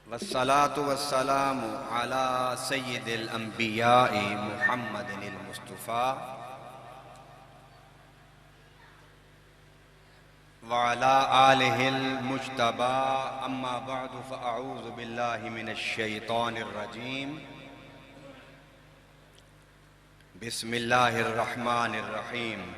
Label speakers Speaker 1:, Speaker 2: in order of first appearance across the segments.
Speaker 1: والصلاة والسلام على سيد الأنبياء محمد المصطفى وعلى آله المجتبى أما بعد فأعوذ بالله من الشيطان الرجيم بسم الله الرحمن الرحيم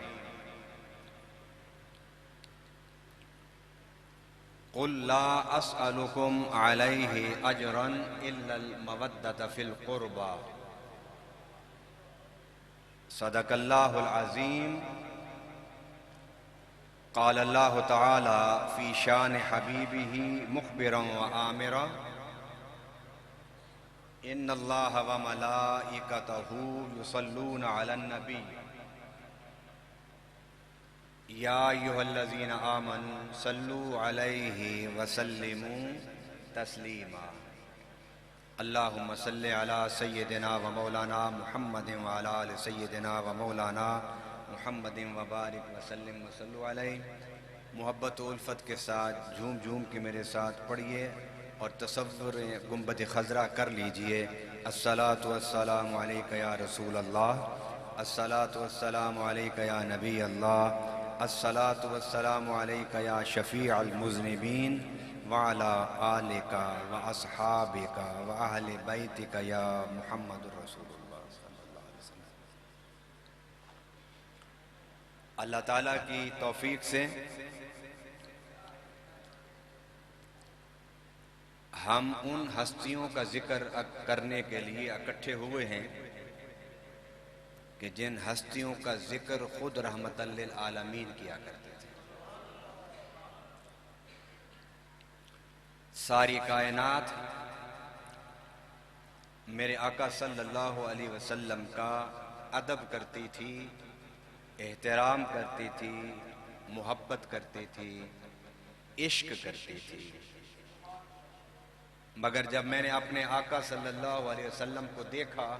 Speaker 1: قل لا أسألكم عليه أجرا إلا المودة في القربى صدق الله العظيم. قال الله تعالى في شان حبيبه مخبرا وآمرا إن الله وملائكته يصلون على النبي يا أيها الذين آمنوا صلوا عليه وسلموا تسليما. اللهم صل على سيدنا ومولانا محمد وعلى آل سيدنا ومولانا محمد وبارک وسلم وصلوا علیہ. محبت و الفت کے ساتھ جھوم جھوم کے میرے ساتھ پڑھیے اور تصور گنبد خضرا کر لیجئے. الصلاۃ والسلام علیک یا رسول اللہ، الصلاۃ والسلام علیک یا نبی اللہ، الصلاۃ والسلام علیک یا شفیع المذنبین وعلی آلک واصحابک واہل بیتک یا محمد الرسول اللہ صلی اللہ علیہ وسلم. اللہ تعالیٰ کی توفیق سے ہم ان ہستیوں کا ذکر کرنے کے لیے اکٹھے ہوئے ہیں کہ جن ہستیوں کا ذکر خود رحمت للعالمین کیا کرتے تھے. ساری کائنات میرے آقا صلی اللہ علیہ وسلم کا ادب کرتی تھی، احترام کرتی تھی، محبت کرتی تھی، عشق کرتی تھی. مگر جب میں نے اپنے آقا صلی اللہ علیہ وسلم کو دیکھا،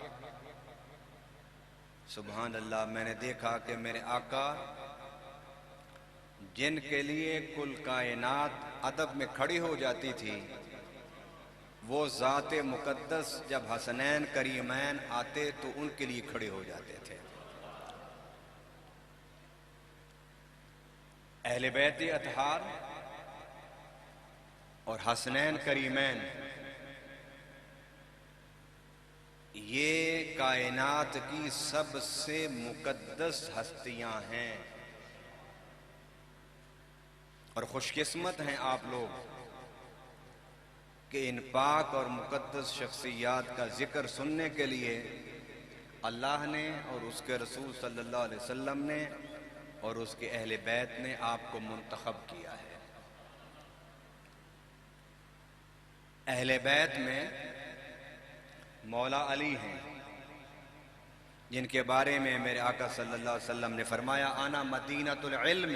Speaker 1: سبحان اللہ، میں نے دیکھا کہ میرے آقا جن کے لیے کل کائنات ادب میں کھڑی ہو جاتی تھی، وہ ذات مقدس جب حسنین کریمین آتے تو ان کے لیے کھڑے ہو جاتے تھے. اہل بیت اطہار اور حسنین کریمین یہ کائنات کی سب سے مقدس ہستیاں ہیں، اور خوش قسمت ہیں آپ لوگ کہ ان پاک اور مقدس شخصیات کا ذکر سننے کے لیے اللہ نے اور اس کے رسول صلی اللہ علیہ وسلم نے اور اس کے اہل بیت نے آپ کو منتخب کیا ہے. اہل بیت میں مولا علی ہیں، جن کے بارے میں میرے آقا صلی اللہ علیہ وسلم نے فرمایا انا مدینۃ العلم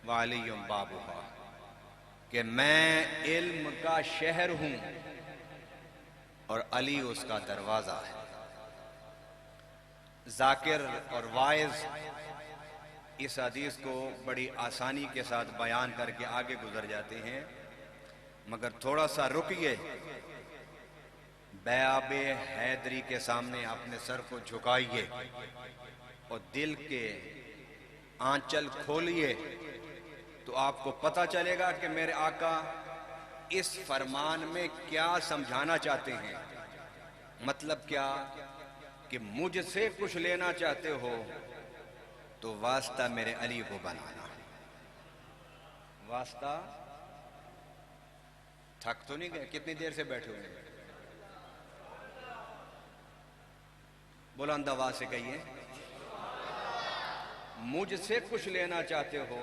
Speaker 1: وعلی بابھا، کہ میں علم کا شہر ہوں اور علی اس کا دروازہ ہے. ذاکر اور واعظ اس حدیث کو بڑی آسانی کے ساتھ بیان کر کے آگے گزر جاتے ہیں، مگر تھوڑا سا رکیے، بیاب حیدری کے سامنے اپنے سر کو جھکائیے اور دل کے آنچل کھولیے تو آپ کو پتہ چلے گا کہ میرے آقا اس فرمان میں کیا سمجھانا چاہتے ہیں. مطلب کیا کہ مجھ سے کچھ لینا چاہتے ہو تو واسطہ میرے علی کو بنانا. واسطہ تھک تو نہیں گئے؟ کتنی دیر سے بیٹھے ہوئے ہیں؟ بلند آواز سے کہیے، مجھ سے کچھ لینا چاہتے ہو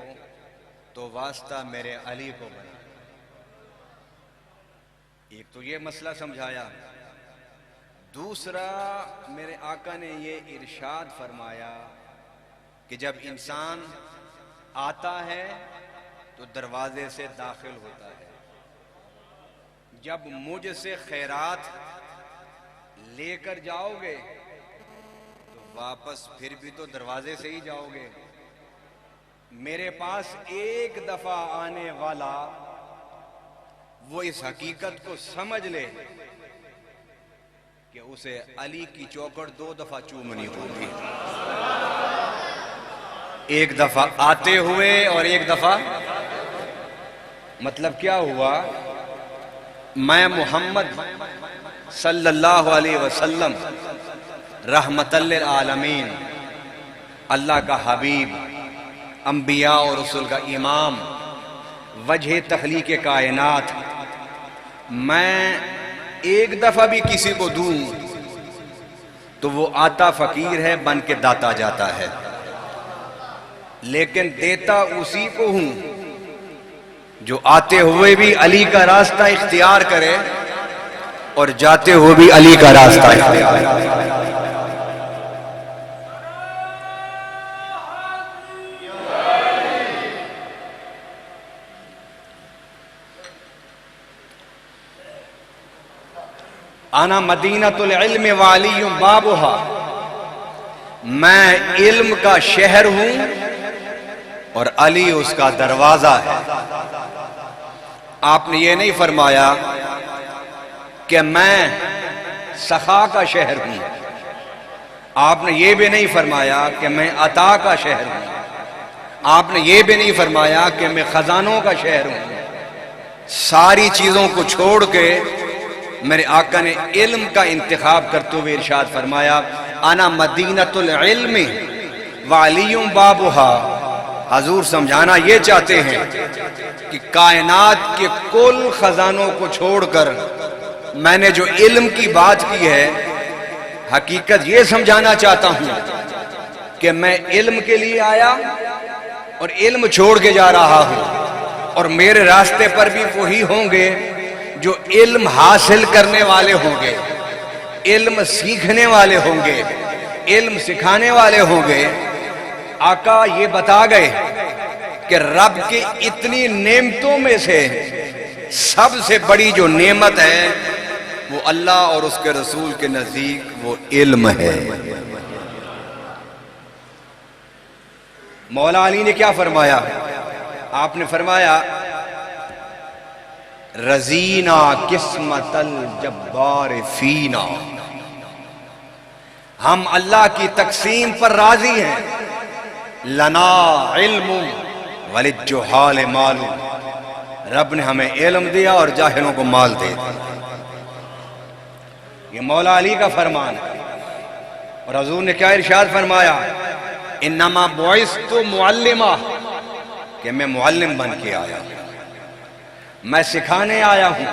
Speaker 1: تو واسطہ میرے علی کو بنا. ایک تو یہ مسئلہ سمجھایا. دوسرا، میرے آقا نے یہ ارشاد فرمایا کہ جب انسان آتا ہے تو دروازے سے داخل ہوتا ہے، جب مجھ سے خیرات لے کر جاؤ گے تو واپس پھر بھی تو دروازے سے ہی جاؤ گے. میرے پاس ایک دفعہ آنے والا وہ اس حقیقت کو سمجھ لے کہ اسے علی کی چوکھٹ 2 دفعہ چومنی ہوگی، ایک دفعہ آتے ہوئے اور ایک دفعہ۔ مطلب کیا ہوا؟ میں محمد صلی اللہ علیہ وسلم رحمت للعالمین، اللہ کا حبیب، انبیاء اور رسول کا امام، وجہ تخلیق کائنات، میں ایک دفعہ بھی کسی کو دوں تو وہ آتا فقیر ہے بن کے داتا جاتا ہے، لیکن دیتا اسی کو ہوں جو آتے ہوئے بھی علی کا راستہ اختیار کرے اور جاتے ہوئے بھی علی کا راستہ اختیار کرے۔ انا مدینۃ العلم وعلی بابھا، میں علم کا شہر ہوں اور علی اس کا دروازہ ہے۔ آپ نے یہ نہیں فرمایا کہ میں سخا کا شہر ہوں، آپ نے یہ بھی نہیں فرمایا کہ میں عطا کا شہر ہوں، آپ نے یہ بھی نہیں فرمایا کہ میں خزانوں کا شہر ہوں۔ ساری چیزوں کو چھوڑ کے میرے آقا نے علم کا انتخاب کرتے ہوئے ارشاد فرمایا انا مدینۃ العلم وعلی بابھا۔ حضور سمجھانا یہ چاہتے ہیں کہ کائنات کے کل خزانوں کو چھوڑ کر میں نے جو علم کی بات کی ہے، حقیقت یہ سمجھانا چاہتا ہوں کہ میں علم کے لیے آیا اور علم چھوڑ کے جا رہا ہوں، اور میرے راستے پر بھی وہی ہوں گے جو علم حاصل کرنے والے ہوں گے، علم سیکھنے والے ہوں گے، علم سکھانے والے ہوں گے۔ آقا یہ بتا گئے کہ رب کی اتنی نعمتوں میں سے سب سے بڑی جو نعمت ہے وہ اللہ اور اس کے رسول کے نزدیک وہ علم ہے۔ مولا علی نے کیا فرمایا؟ آپ نے فرمایا رضینا قسمت الجبار فینا، ہم اللہ کی تقسیم پر راضی ہیں۔ لنا علم وللجہال مال، رب نے ہمیں علم دیا اور جاہلوں کو مال دے دیا۔ یہ مولا علی کا فرمان ہے۔ اور حضور نے کیا ارشاد فرمایا؟ انما بعثت معلما، کہ میں معلم بن کے آیا ہوں، میں سکھانے آیا ہوں،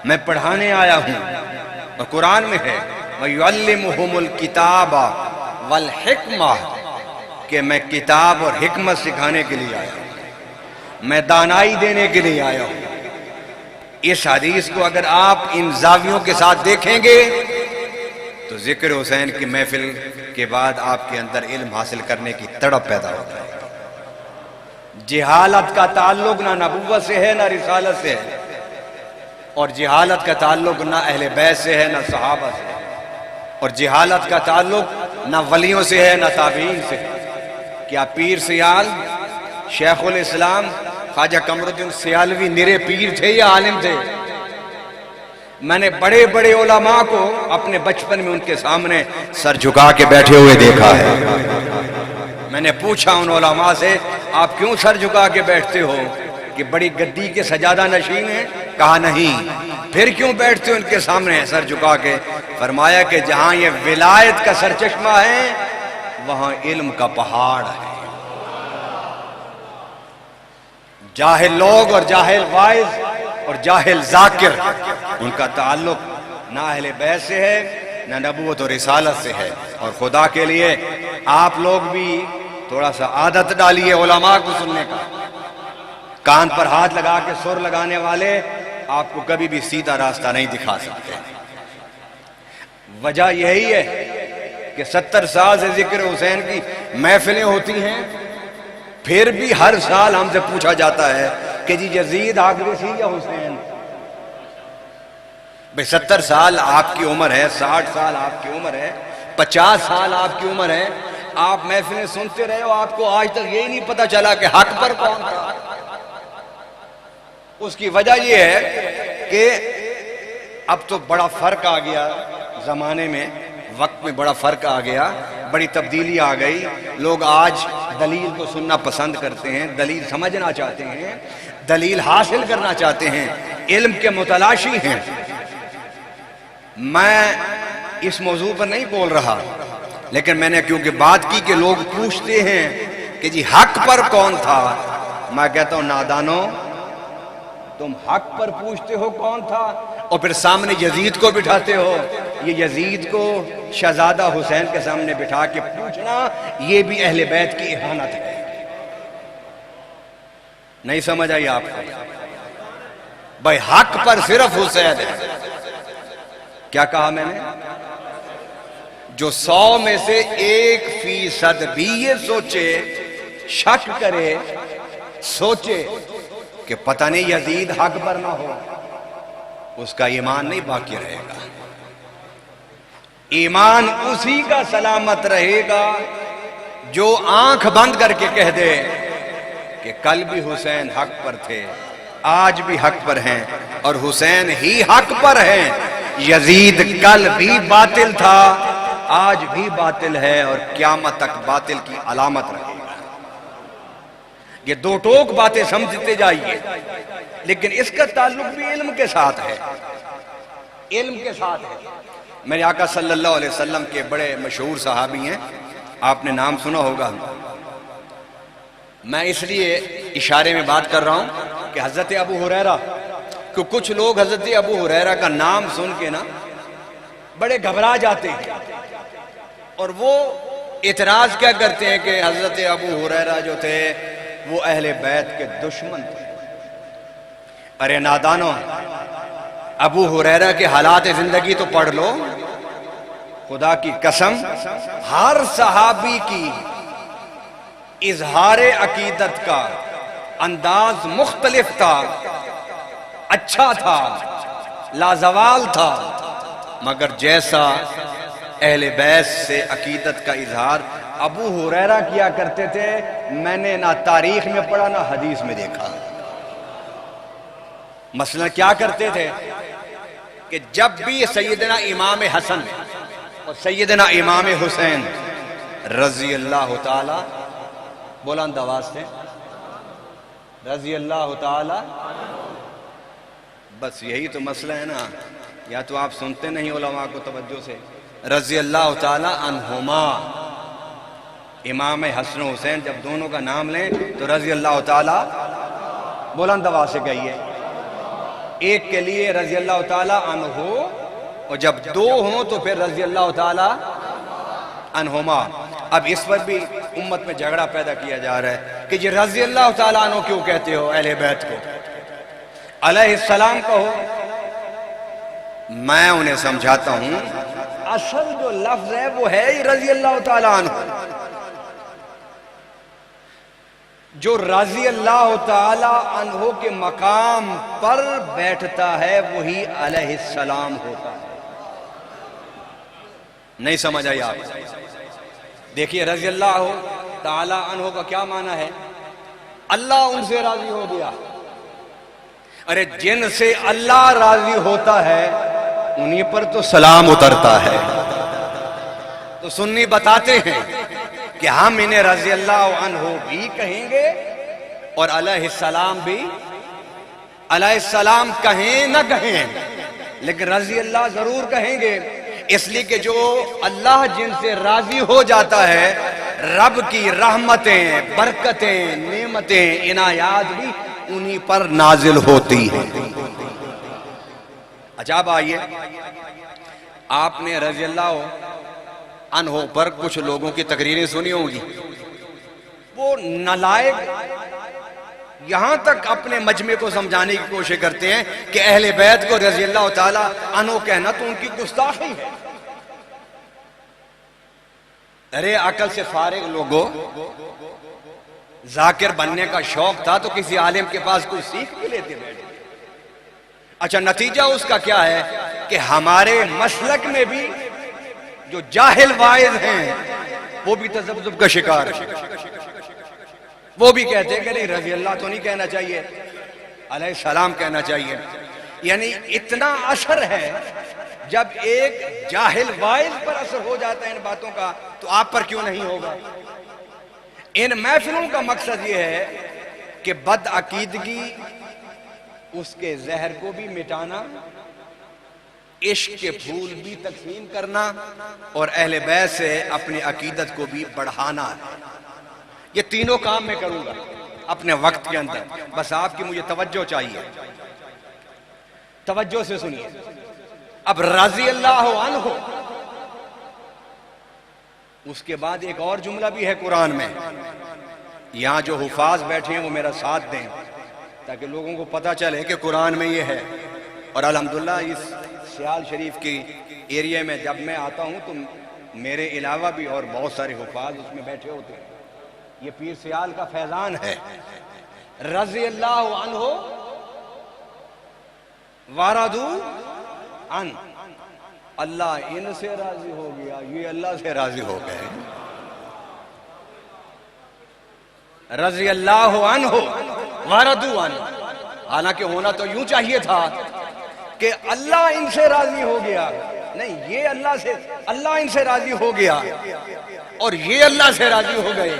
Speaker 1: میں پڑھانے آیا ہوں۔ اور قرآن میں ہے وَيُعَلِّمُهُمُ الْكِتَابَ وَالْحِكْمَةَ، کہ میں کتاب اور حکمت سکھانے کے لیے آیا ہوں، میں دانائی دینے کے لیے آیا ہوں۔ اس حدیث کو اگر آپ ان زاویوں کے ساتھ دیکھیں گے تو ذکر حسین کی محفل کے بعد آپ کے اندر علم حاصل کرنے کی تڑپ پیدا ہو جائے گی۔ جہالت کا تعلق نہ نبوت سے ہے نہ رسالت سے ہے، اور جہالت کا تعلق نہ اہل بیت سے ہے نہ صحابہ سے ہے، اور جہالت کا تعلق نہ ولیوں سے ہے نہ تابعین سے ہے۔ کیا پیر سیال شیخ الاسلام خواجہ قمر الدین سیالوی نرے پیر تھے یا عالم تھے؟ میں نے بڑے بڑے علماء کو اپنے بچپن میں ان کے سامنے سر جھکا کے بیٹھے ہوئے دیکھا ہے۔ میں نے پوچھا ان علماء سے آپ کیوں سر جھکا کے بیٹھتے ہو؟ کہ بڑی گدی کے سجادہ نشین ہیں؟ کہا نہیں۔ پھر کیوں بیٹھتے ہو ان کے سامنے سر جھکا کے؟ فرمایا کہ جہاں یہ ولایت کا سرچشمہ ہے وہاں علم کا پہاڑ ہے۔ جاہل لوگ اور جاہل وائز اور جاہل ذاکر، ان کا تعلق نہ اہل بیت سے ہے نہ نبوت اور رسالت سے ہے۔ اور خدا کے لیے آپ لوگ بھی تھوڑا سا عادت ڈالیے علماء کو سننے کا۔ کان پر ہاتھ لگا کے سر لگانے والے آپ کو کبھی بھی سیدھا راستہ نہیں دکھا سکتے۔ وجہ یہی ہے کہ 70 سال سے ذکر حسین کی محفلیں ہوتی ہیں، پھر بھی ہر سال ہم سے پوچھا جاتا ہے کہ جی یزید آخری سی یا حسین؟ بھئی 70 سال آپ کی عمر ہے، 60 سال آپ کی عمر ہے، 50 سال آپ کی عمر ہے، آپ محفلیں سنتے رہے ہو، آپ کو آج تک یہی نہیں پتا چلا کہ حق پر کون تھا؟ اس کی وجہ یہ ہے کہ اب تو بڑا فرق آ گیا زمانے میں، وقت میں بڑا فرق آ گیا، بڑی تبدیلی آ گئی. لوگ آج دلیل کو سننا پسند کرتے ہیں، دلیل سمجھنا چاہتے ہیں، دلیل حاصل کرنا چاہتے ہیں، علم کے متلاشی ہیں. میں اس موضوع پر نہیں بول رہا، لیکن میں نے کیونکہ بات کی کہ لوگ پوچھتے ہیں کہ جی حق پر کون تھا، میں کہتا ہوں نادانو، تم حق پر پوچھتے ہو کون تھا اور پھر سامنے یزید کو بٹھاتے ہو. یہ یزید کو شہزادہ حسین کے سامنے بٹھا کے پوچھنا یہ بھی اہل بیت کی اہانت ہے. نہیں سمجھ آئی آپ کو؟ بھائی حق پر صرف حسین ہے. کیا کہا میں نے؟ جو 100 میں سے 1% بھی یہ سوچے، شک کرے، سوچے کہ پتہ نہیں یزید حق پر نہ ہو، اس کا ایمان نہیں باقی رہے گا. ایمان اسی کا سلامت رہے گا جو آنکھ بند کر کے کہہ دے کہ کل بھی حسین حق پر تھے، آج بھی حق پر ہیں اور حسین ہی حق پر ہیں. یزید کل بھی باطل تھا، آج بھی باطل ہے اور قیامت تک باطل کی علامت رہے گا. یہ دو ٹوک باتیں سمجھتے جائیے، لیکن اس کا تعلق بھی علم کے ساتھ ہے. علم کے ساتھ ہے. میرے آقا صلی اللہ علیہ وسلم کے بڑے مشہور صحابی ہیں، آپ نے نام سنا ہوگا. میں اس لیے اشارے میں بات کر رہا ہوں کہ حضرت ابو ہریرہ، کہ کچھ لوگ حضرت ابو ہریرہ کا نام سن کے نا بڑے گھبرا جاتے ہیں اور وہ اعتراض کیا کرتے ہیں کہ حضرت ابو ہریرہ جو تھے وہ اہل بیت کے دشمن تھے. ارے نادانو، ابو ہریرہ کے حالات زندگی تو پڑھ لو. خدا کی قسم ہر صحابی کی اظہار عقیدت کا انداز مختلف تھا، اچھا تھا، لازوال تھا، مگر جیسا اہل بیت سے عقیدت کا اظہار ابو ہریرہ کیا کرتے تھے، میں نے نہ تاریخ میں پڑھا نہ حدیث میں دیکھا. مثلا کیا کرتے تھے کہ جب بھی سیدنا امام حسن اور سیدنا امام حسین رضی اللہ تعالی، بلند آواز سے رضی اللہ تعالی، بس یہی تو مسئلہ ہے نا، یا تو آپ سنتے نہیں علماء کو توجہ سے. رضی اللہ تعالی عنہما، امام حسن و حسین جب دونوں کا نام لیں تو رضی اللہ تعالی بلند آواز سے کہیے. ایک کے لیے رضی اللہ تعالی عنہ، اور جب دو ہوں تو پھر رضی اللہ تعالی عنہما. اب اس پر بھی امت میں جھگڑا پیدا کیا جا رہا ہے کہ یہ رضی اللہ تعالی عنہ کیوں کہتے ہو اہل بیت کو، علیہ السلام کہو. میں انہیں سمجھاتا ہوں اصل جو لفظ ہے وہ ہے ہی رضی اللہ تعالی عنہ. جو رضی اللہ تعالی عنہ کے مقام پر بیٹھتا ہے وہی علیہ السلام ہوتا ہے. نہیں سمجھ آئی آپ؟ دیکھیے رضی اللہ تعالی عنہ کا کیا معنی ہے؟ اللہ ان سے راضی ہو گیا. ارے جن سے اللہ راضی ہوتا ہے انہی پر تو سلام اترتا ہے. تو سنی بتاتے ہیں کہ ہم انہیں رضی اللہ عنہ بھی کہیں گے اور علیہ السلام بھی. علیہ السلام کہیں نہ کہیں لیکن رضی اللہ ضرور کہیں گے، اس لیے کہ جو اللہ جن سے راضی ہو جاتا ہے رب کی رحمتیں، برکتیں، نعمتیں، عنایات بھی انہی پر نازل ہوتی ہیں. اچھا اب آئیے، آپ نے رضی اللہ عنہ پر کچھ لوگوں کی تقریریں سنی ہوں گی. وہ نالائق یہاں تک اپنے مجمع کو سمجھانے کی کوشش کرتے ہیں کہ اہل بیت کو رضی اللہ تعالی عنہ کہنا تو ان کی گستاخی ہے. ارے عقل سے فارغ لوگوں، ذاکر بننے کا شوق تھا تو کسی عالم کے پاس کوئی سیکھ بھی لیتے بیٹھے. اچھا نتیجہ اس کا کیا ہے کہ ہمارے مسلک میں بھی جو جاہل واعظ ہیں وہ بھی تذبذب کا شکار ہیں. وہ بھی کہتے ہیں کہ نہیں رضی اللہ تو نہیں کہنا چاہیے. علیہ السلام کہنا چاہیے. یعنی اتنا اثر ہے. جب ایک جاہل وائز پر اثر ہو جاتا ہے ان باتوں کا تو آپ پر کیوں نہیں ہوگا؟ ان محفلوں کا مقصد یہ ہے کہ بد عقیدگی اس کے زہر کو بھی مٹانا، عشق کے پھول بھی تقسیم کرنا، اور اہل بیت سے اپنی عقیدت کو بھی بڑھانا. یہ تینوں کام میں کروں گا اپنے وقت کے اندر. بس آپ کی مجھے توجہ چاہیے، توجہ سے سنیے. اب رضی اللہ عنہ، اس کے بعد ایک اور جملہ بھی ہے قرآن میں. یہاں جو حفاظ بیٹھے ہیں وہ میرا ساتھ دیں تاکہ لوگوں کو پتہ چلے کہ قرآن میں یہ ہے. اور الحمدللہ اس سیال شریف کی ایریا میں جب میں آتا ہوں تو میرے علاوہ بھی اور بہت سارے حفاظ اس میں بیٹھے ہوتے ہیں. یہ پیر سیال کا فیضان ہے. رضی اللہ عنہ وَرَضُوا عَنْهُ، اللہ ان سے راضی ہو گیا، یہ اللہ سے راضی ہو گئے. رضی اللہ عنہ وَرَضُوا عَنْهُ، حالانکہ ہونا تو یوں چاہیے تھا کہ اللہ ان سے راضی ہو گیا. نہیں، یہ اللہ ان سے راضی ہو گیا اور یہ اللہ سے راضی ہو گئے.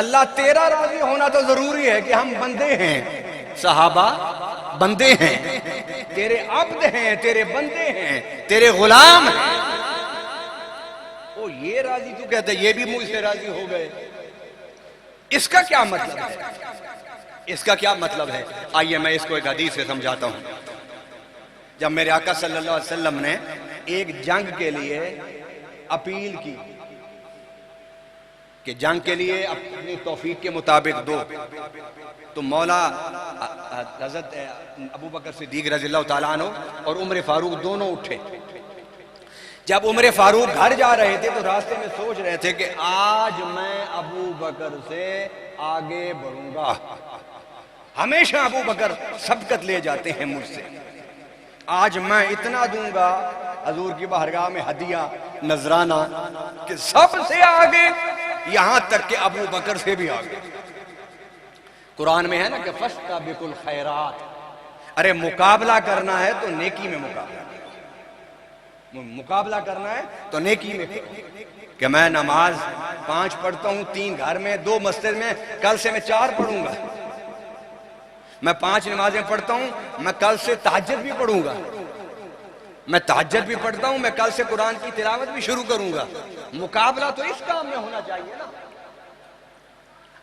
Speaker 1: اللہ تیرا راضی ہونا تو ضروری ہے کہ ہم بندے ہیں، صحابہ بندے ہیں، تیرے عبد ہیں، تیرے بندے ہیں، تیرے غلام ہیں. یہ راضی تو کہتے یہ بھی مجھ سے راضی ہو گئے. اس کا کیا مطلب ہے؟ اس کا کیا مطلب ہے؟ آئیے میں اس کو ایک حدیث سے سمجھاتا ہوں. جب میرے آقا صلی اللہ علیہ وسلم نے ایک جنگ کے لیے اپیل کی کہ جنگ کے لیے اپنی توفیق کے مطابق دو، تو مولا حضرت ابو بکر صدیق رضی اللہ تعالیٰ عنہ اور عمر فاروق دونوں اٹھے. جب عمر فاروق گھر جا رہے تھے تو راستے میں سوچ رہے تھے کہ آج میں ابو بکر سے آگے بڑھوں گا. ہمیشہ ابو بکر سبقت لے جاتے ہیں مجھ سے، آج میں اتنا دوں گا حضور کی بارگاہ میں ہدیہ نذرانہ کہ سب سے آگے، یہاں تک کہ ابو بکر سے بھی آگے. قرآن میں ہے نا کہ فَاسْتَبِقُوا الْخَيْرَاتِ، ارے مقابلہ کرنا ہے تو نیکی میں مقابلہ کرنا ہے تو نیکی میں کہ میں نماز 5 پڑھتا ہوں، 3 گھر میں، 2 مسجد میں، کل سے میں 4 پڑھوں گا. میں 5 نمازیں پڑھتا ہوں، میں کل سے تہجد بھی پڑھوں گا. میں تہجد بھی پڑھتا ہوں، میں کل سے قرآن کی تلاوت بھی شروع کروں گا. مقابلہ تو اس کام میں ہونا چاہیے نا.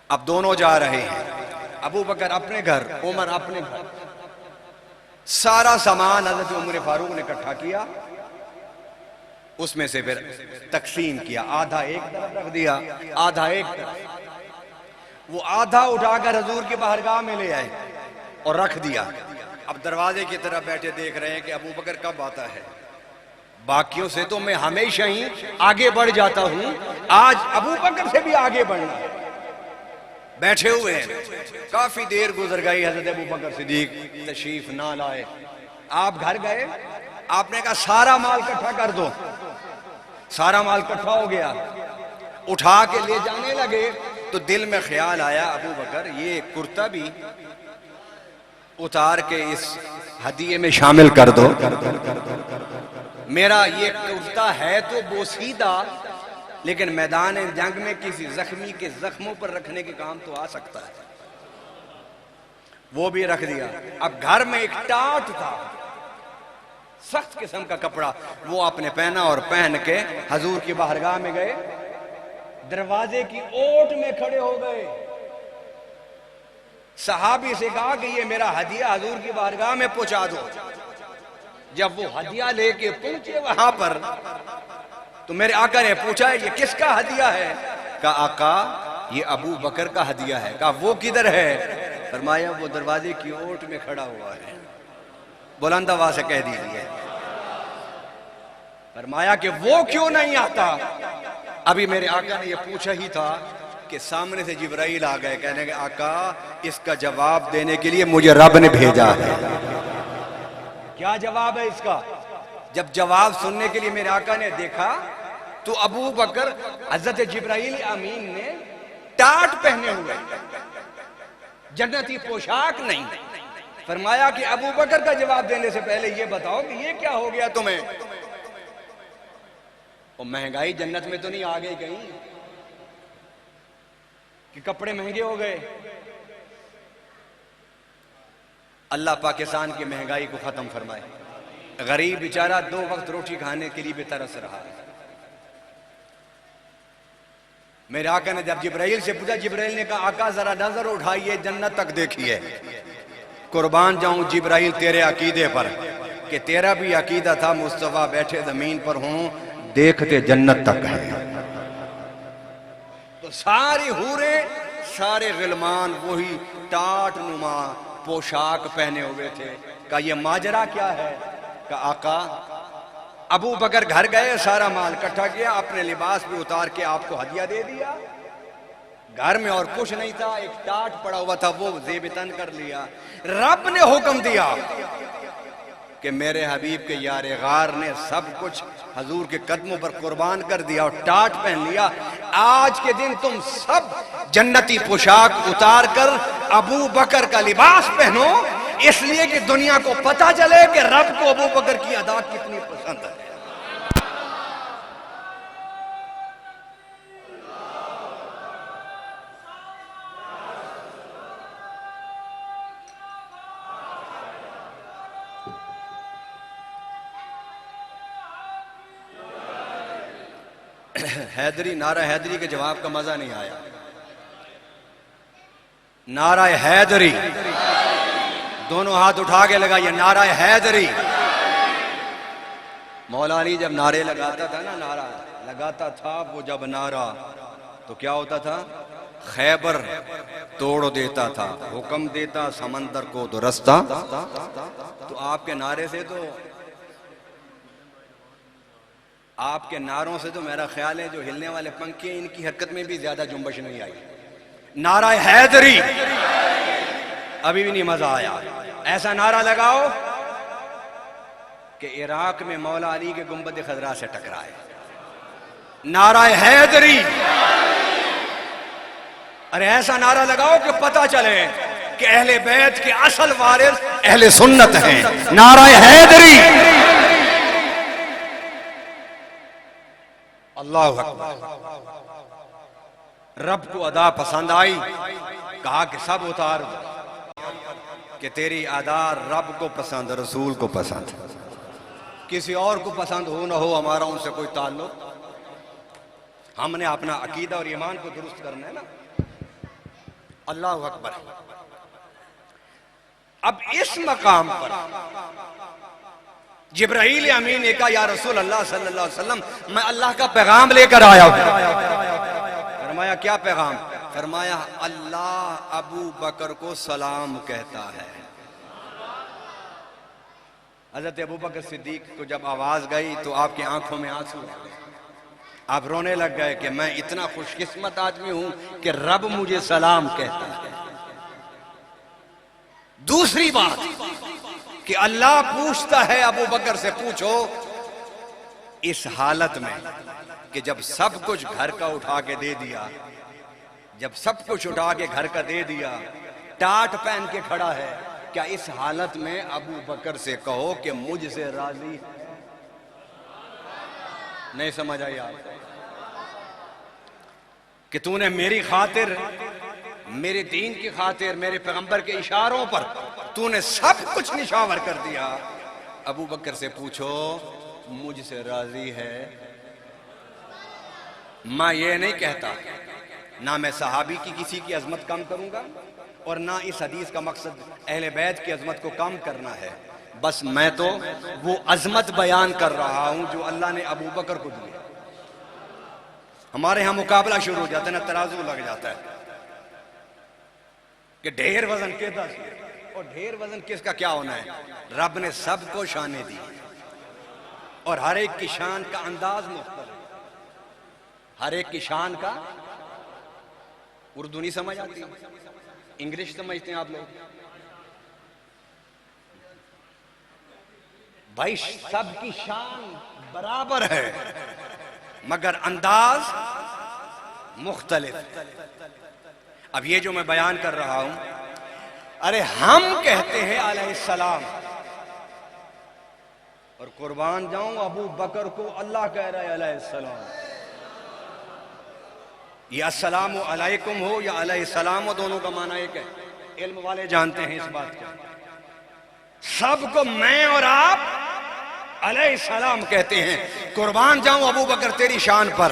Speaker 1: اب دونوں جا رہے ہیں، ابو بکر اپنے گھر، عمر اپنے گھر. سارا سامان حضرت عمر فاروق نے اکٹھا کیا، اس میں سے پھر تقسیم کیا. آدھا ایک طرف رکھ دیا، آدھا ایک طرف. وہ آدھا اٹھا کر حضور کی بارگاہ میں لے آئے اور رکھ دیا. اب دروازے کی طرف بیٹھے دیکھ رہے ہیں کہ ابو بکر کب آتا ہے. باقیوں سے تو میں ہمیشہ ہی آگے بڑھ جاتا ہوں، آج ابو بکر سے بھی آگے بڑھنا. بیٹھے ہوئے ہیں، کافی دیر گزر گئی، حضرت ابو بکر صدیق تشریف نہ لائے. آپ گھر گئے، آپ نے کہا سارا مال اکٹھا کر دو. سارا مال اکٹھا ہو گیا، اٹھا کے لے جانے لگے تو دل میں خیال آیا ابو بکر یہ کرتا بھی اتار کے اس ہدیے میں شامل کر دو. میرا یہ کرتا ہے تو بوسیدہ، لیکن میدان جنگ میں کسی زخمی کے زخموں پر رکھنے کے کام تو آ سکتا ہے. وہ بھی رکھ دیا. اب گھر میں ایک ٹاٹ تھا، سخت قسم کا کپڑا، وہ آپ نے پہنا اور پہن کے حضور کی بارگاہ میں گئے. دروازے کی اوٹ میں کھڑے ہو گئے. صحابی سے کہا کہ یہ میرا ہدیہ حضور کی بارگاہ میں پہنچا دو. جب وہ ہدیہ لے کے پہنچے وہاں پر تو میرے آقا نے پوچھا یہ کس کا ہدیہ ہے؟ کہا آقا یہ ابو بکر کا ہدیہ ہے. کہا وہ کدھر ہے؟ فرمایا وہ دروازے کی اوٹ میں کھڑا ہوا ہے. بلند آواز سے کہہ دیجیے. فرمایا کہ وہ کیوں نہیں آتا؟ ابھی میرے آقا نے یہ پوچھا ہی تھا کہ سامنے سے جبرائیل آ گئے کہنے کہ آقا اس کا جواب دینے کے لیے مجھے رب نے بھیجا ہے. کیا جواب ہے اس کا؟ جب جواب سننے کے لیے میرے آقا نے دیکھا تو ابو بکر حضرت جبرائیل امین نے ٹاٹ پہنے ہوئے، جنتی پوشاک نہیں، فرمایا کہ ابو بکر کا جواب دینے سے پہلے یہ بتاؤ کہ یہ کیا ہو گیا تمہیں؟ اور مہنگائی جنت میں تو نہیں آ گئی کہیں کہ کپڑے مہنگے ہو گئے؟ اللہ پاکستان کی مہنگائی کو ختم فرمائے. غریب بیچارہ 2 وقت روٹی کھانے کے لیے بھی ترس رہا ہے. میرے آقا نے جب جبرائیل سے پوچھا، جبرائیل نے کہا آقا ذرا نظر اٹھائیے جنت تک دیکھیے. قربان جاؤں جبرائیل تیرے عقیدے پر کہ تیرا بھی عقیدہ تھا مصطفیٰ بیٹھے زمین پر ہوں دیکھتے جنت تک ہیں. تو ساری حوریں سارے غلمان وہی ٹاٹ نما پوشاک پہنے ہوئے تھے. کہا یہ ماجرا کیا ہے؟ کہا آقا ابو بکر گھر گئے، سارا مال اکٹھا کیا، اپنے لباس بھی اتار کے آپ کو ہدیہ دے دیا. گھر میں اور کچھ نہیں تھا، ایک ٹاٹ پڑا ہوا تھا وہ زیب تن کر لیا. رب نے حکم دیا کہ میرے حبیب کے یار غار نے سب کچھ حضور کے قدموں پر قربان کر دیا اور ٹاٹ پہن لیا. آج کے دن تم سب جنتی پوشاک اتار کر ابو بکر کا لباس پہنو، اس لیے کہ دنیا کو پتہ چلے کہ رب کو ابو بکر کی ادا کتنی پسند ہے. حیدری، نعرہ حیدری کے جواب کا مزہ نہیں آیا. نعرہ حیدری، دونوں ہاتھ اٹھا کے لگا یہ نعرہ حیدری. مولا علی جب نعرے لگاتا تھا نا، نعرہ لگاتا تھا وہ جب نعرہ، تو کیا ہوتا تھا؟ خیبر توڑ دیتا تھا، حکم دیتا سمندر کو تو رستہ. تو آپ کے نعرے سے تو آپ کے نعروں سے تو میرا خیال ہے جو ہلنے والے پنکھے ان کی حرکت میں بھی زیادہ جنبش نہیں آئی. نعرہ حیدری ابھی بھی نہیں مزہ آیا. ایسا نعرہ لگاؤ کہ عراق میں مولا علی کے گنبد خضرا سے ٹکرائے. نعرہ حیدری. ارے ایسا نعرہ لگاؤ کہ پتہ چلے کہ اہل بیت کے اصل وارث اہل سنت ہیں. نعرہ حیدری. اللہ اکبر. رب کو ادا پسند آئی، کہا کہ سب اتار کہ تیری ادا رب کو پسند، رسول کو پسند، کسی اور کو پسند ہو نہ ہو ہمارا ان سے کوئی تعلق. ہم نے اپنا عقیدہ اور ایمان کو درست کرنا ہے نا. اللہ اکبر. اب اس مقام پر جبرائیل امین نے کہا یا رسول اللہ صلی اللہ علیہ وسلم میں اللہ کا پیغام لے کر آیا ہوں. فرمایا کیا پیغام؟ فرمایا اللہ ابو بکر کو سلام کہتا ہے. حضرت ابو بکر صدیق کو جب آواز گئی تو آپ کی آنکھوں میں آنسو آ گئے. آپ رونے لگ گئے کہ میں اتنا خوش قسمت آدمی ہوں کہ رب مجھے سلام کہتا ہے. دوسری بات کہ اللہ پوچھتا ہے ابو بکر سے پوچھو اس حالت میں کہ جب سب کچھ گھر کا اٹھا کے دے دیا، جب سب کچھ اٹھا کے گھر کا دے دیا، ٹاٹ پہن کے کھڑا ہے، کیا اس حالت میں ابو بکر سے کہو کہ مجھ سے راضی؟ نہیں سمجھ آئی آپ کہ تو نے میری خاطر، میرے دین کی خاطر، میرے پیغمبر کے اشاروں پر تو نے سب کچھ نشاور کر دیا. ابو بکر سے پوچھو مجھ سے راضی ہے؟ میں یہ نہیں کہتا، نہ میں صحابی کی کسی کی عظمت کم کروں گا اور نہ اس حدیث کا مقصد اہل بیت کی عظمت کو کم کرنا ہے. بس میں تو وہ عظمت بیان کر رہا ہوں جو اللہ نے ابو بکر کو دی. ہمارے ہاں مقابلہ شروع ہو جاتا ہے نا، ترازو لگ جاتا ہے کہ ڈھیر وزن کے 10 اور ڈھیر وزن کس کا کیا ہونا ہے؟ رب نے سب کو شانیں دی اور ہر ایک کی شان کا انداز مختلف. ہر ایک کی شان کا، اردو نہیں سمجھ آتی، انگلش سمجھتے ہیں آپ لوگ؟ بھائی سب کی شان برابر ہے مگر انداز مختلف. اب یہ جو میں بیان کر رہا ہوں ارے ہم کہتے ہیں علیہ السلام، اور قربان جاؤں ابو بکر کو اللہ کہہ رہا ہے علیہ السلام۔ یہ السلام علیکم ہو یا علیہ السلام ہو، دونوں کا معنی ایک ہے، علم والے جانتے ہیں اس بات کو۔ سب کو میں اور آپ علیہ السلام کہتے ہیں۔ قربان جاؤں ابو بکر تیری شان پر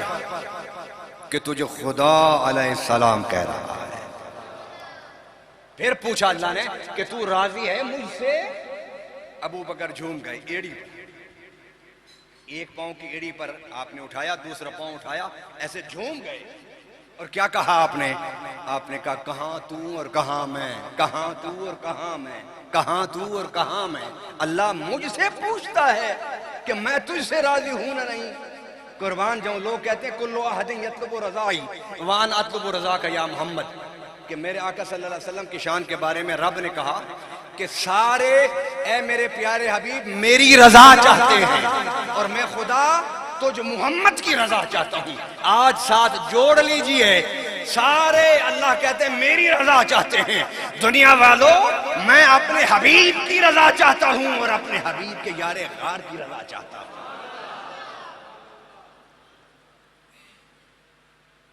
Speaker 1: کہ تجھے خدا علیہ السلام کہہ رہا ہے۔ پھر پوچھا اللہ نے کہ تو راضی ہے مجھ سے؟ ابو بکر جھوم گئے، ایڑی پر، ایک پاؤں کی ایڑی پر آپ نے اٹھایا، دوسرا پاؤں اٹھایا، ایسے جھوم گئے۔ اور کیا کہا آپ نے؟ آپ نے کہا کہاں تو اور کہاں میں، کہاں تو اور کہاں میں، کہاں تو اور کہاں میں۔ اللہ مجھ سے پوچھتا ہے کہ میں تجھ سے راضی ہوں نہ نہیں۔ قربان جاؤں، لوگ کہتے ہیں کلو احد یطلب رضائی وان اطلب رضاک یا محمد، کہ میرے آقا صلی اللہ علیہ وسلم کی شان کے بارے میں رب نے کہا کہ سارے اے میرے پیارے حبیب میری رضا چاہتے ہیں، اور میں خدا تجھ محمد کی رضا چاہتا ہوں۔ آج ساتھ جوڑ لیجئے، سارے اللہ کہتے ہیں میری رضا چاہتے ہیں۔ دنیا والوں، میں اپنے حبیب کی رضا چاہتا ہوں اور اپنے حبیب کے یار غار کی رضا چاہتا ہوں۔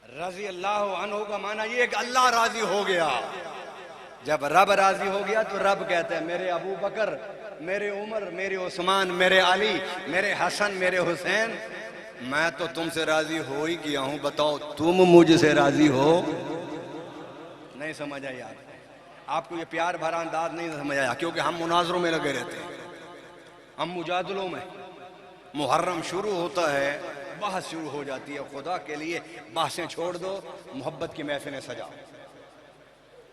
Speaker 1: رضی اللہ عنہ کا معنی یہ ہے کہ اللہ راضی ہو گیا۔ جب رب راضی ہو گیا تو رب کہتا ہے میرے ابو بکر، میرے عمر، میرے عثمان، میرے علی، میرے حسن، میرے حسین، میں تو تم سے راضی ہو ہی گیا ہوں، بتاؤ تم مجھ سے راضی ہو؟ نہیں سمجھ آیا آپ کو؟ یہ پیار بھرا انداز نہیں سمجھ آیا، کیونکہ ہم مناظروں میں لگے رہتے ہیں، ہم مجادلوں میں۔ محرم شروع ہوتا ہے، بحث شروع ہو جاتی ہے، خدا کے لیے بحثیں چھوڑ دو، محبت کی محفلیں سجاؤ۔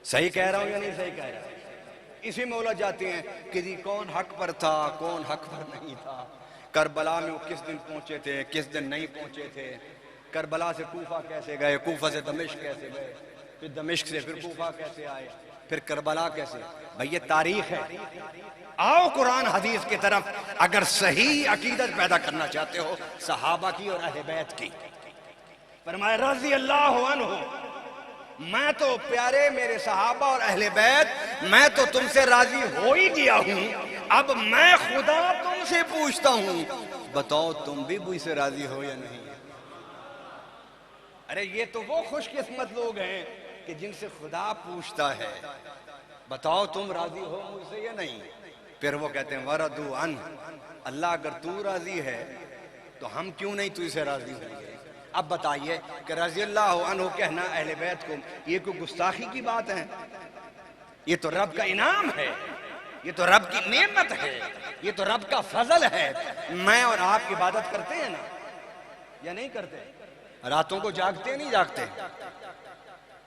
Speaker 1: صحیح کہہ رہا ہوں یا نہیں صحیح کہہ رہا ہوں؟ اسی میں الجھ جاتے ہیں کہ جی کون حق پر تھا، کون حق پر نہیں تھا، کربلا میں وہ کس دن پہنچے تھے، کس دن نہیں پہنچے تھے، کربلا سے کوفہ کیسے گئے، کوفہ سے دمشق کیسے گئے، پھر دمشق سے پھر کوفہ کیسے آئے، پھر کربلا کیسے۔ بھئی یہ تاریخ ہے۔ آؤ قرآن حدیث کی طرف، اگر صحیح عقیدت پیدا کرنا چاہتے ہو صحابہ کی اور اہل بیت کی۔ فرمایا رضی اللہ عنہ، میں تو پیارے میرے صحابہ اور اہل بیت، میں تو تم سے راضی ہو ہی گیا ہوں، اب میں خدا تم سے پوچھتا ہوں، بتاؤ تم بھی مجھ سے راضی ہو یا نہیں؟ ارے یہ تو وہ خوش قسمت لوگ ہیں کہ جن سے خدا پوچھتا ہے بتاؤ تم راضی ہو مجھ سے یا نہیں؟ پھر وہ کہتے ہیں وردو عن، اللہ اگر تو راضی ہے تو ہم کیوں نہیں تجھ سے راضی ہوں گے؟ اب بتائیے کہ رضی اللہ عنہ کہنا اہل بیت کو یہ کوئی گستاخی کی بات ہے؟ یہ تو رب کا انعام ہے، یہ تو رب کی نعمت ہے، یہ تو رب کا فضل ہے۔ میں اور آپ عبادت کرتے ہیں نا یا نہیں کرتے؟ راتوں کو جاگتے ہیں نہیں جاگتے؟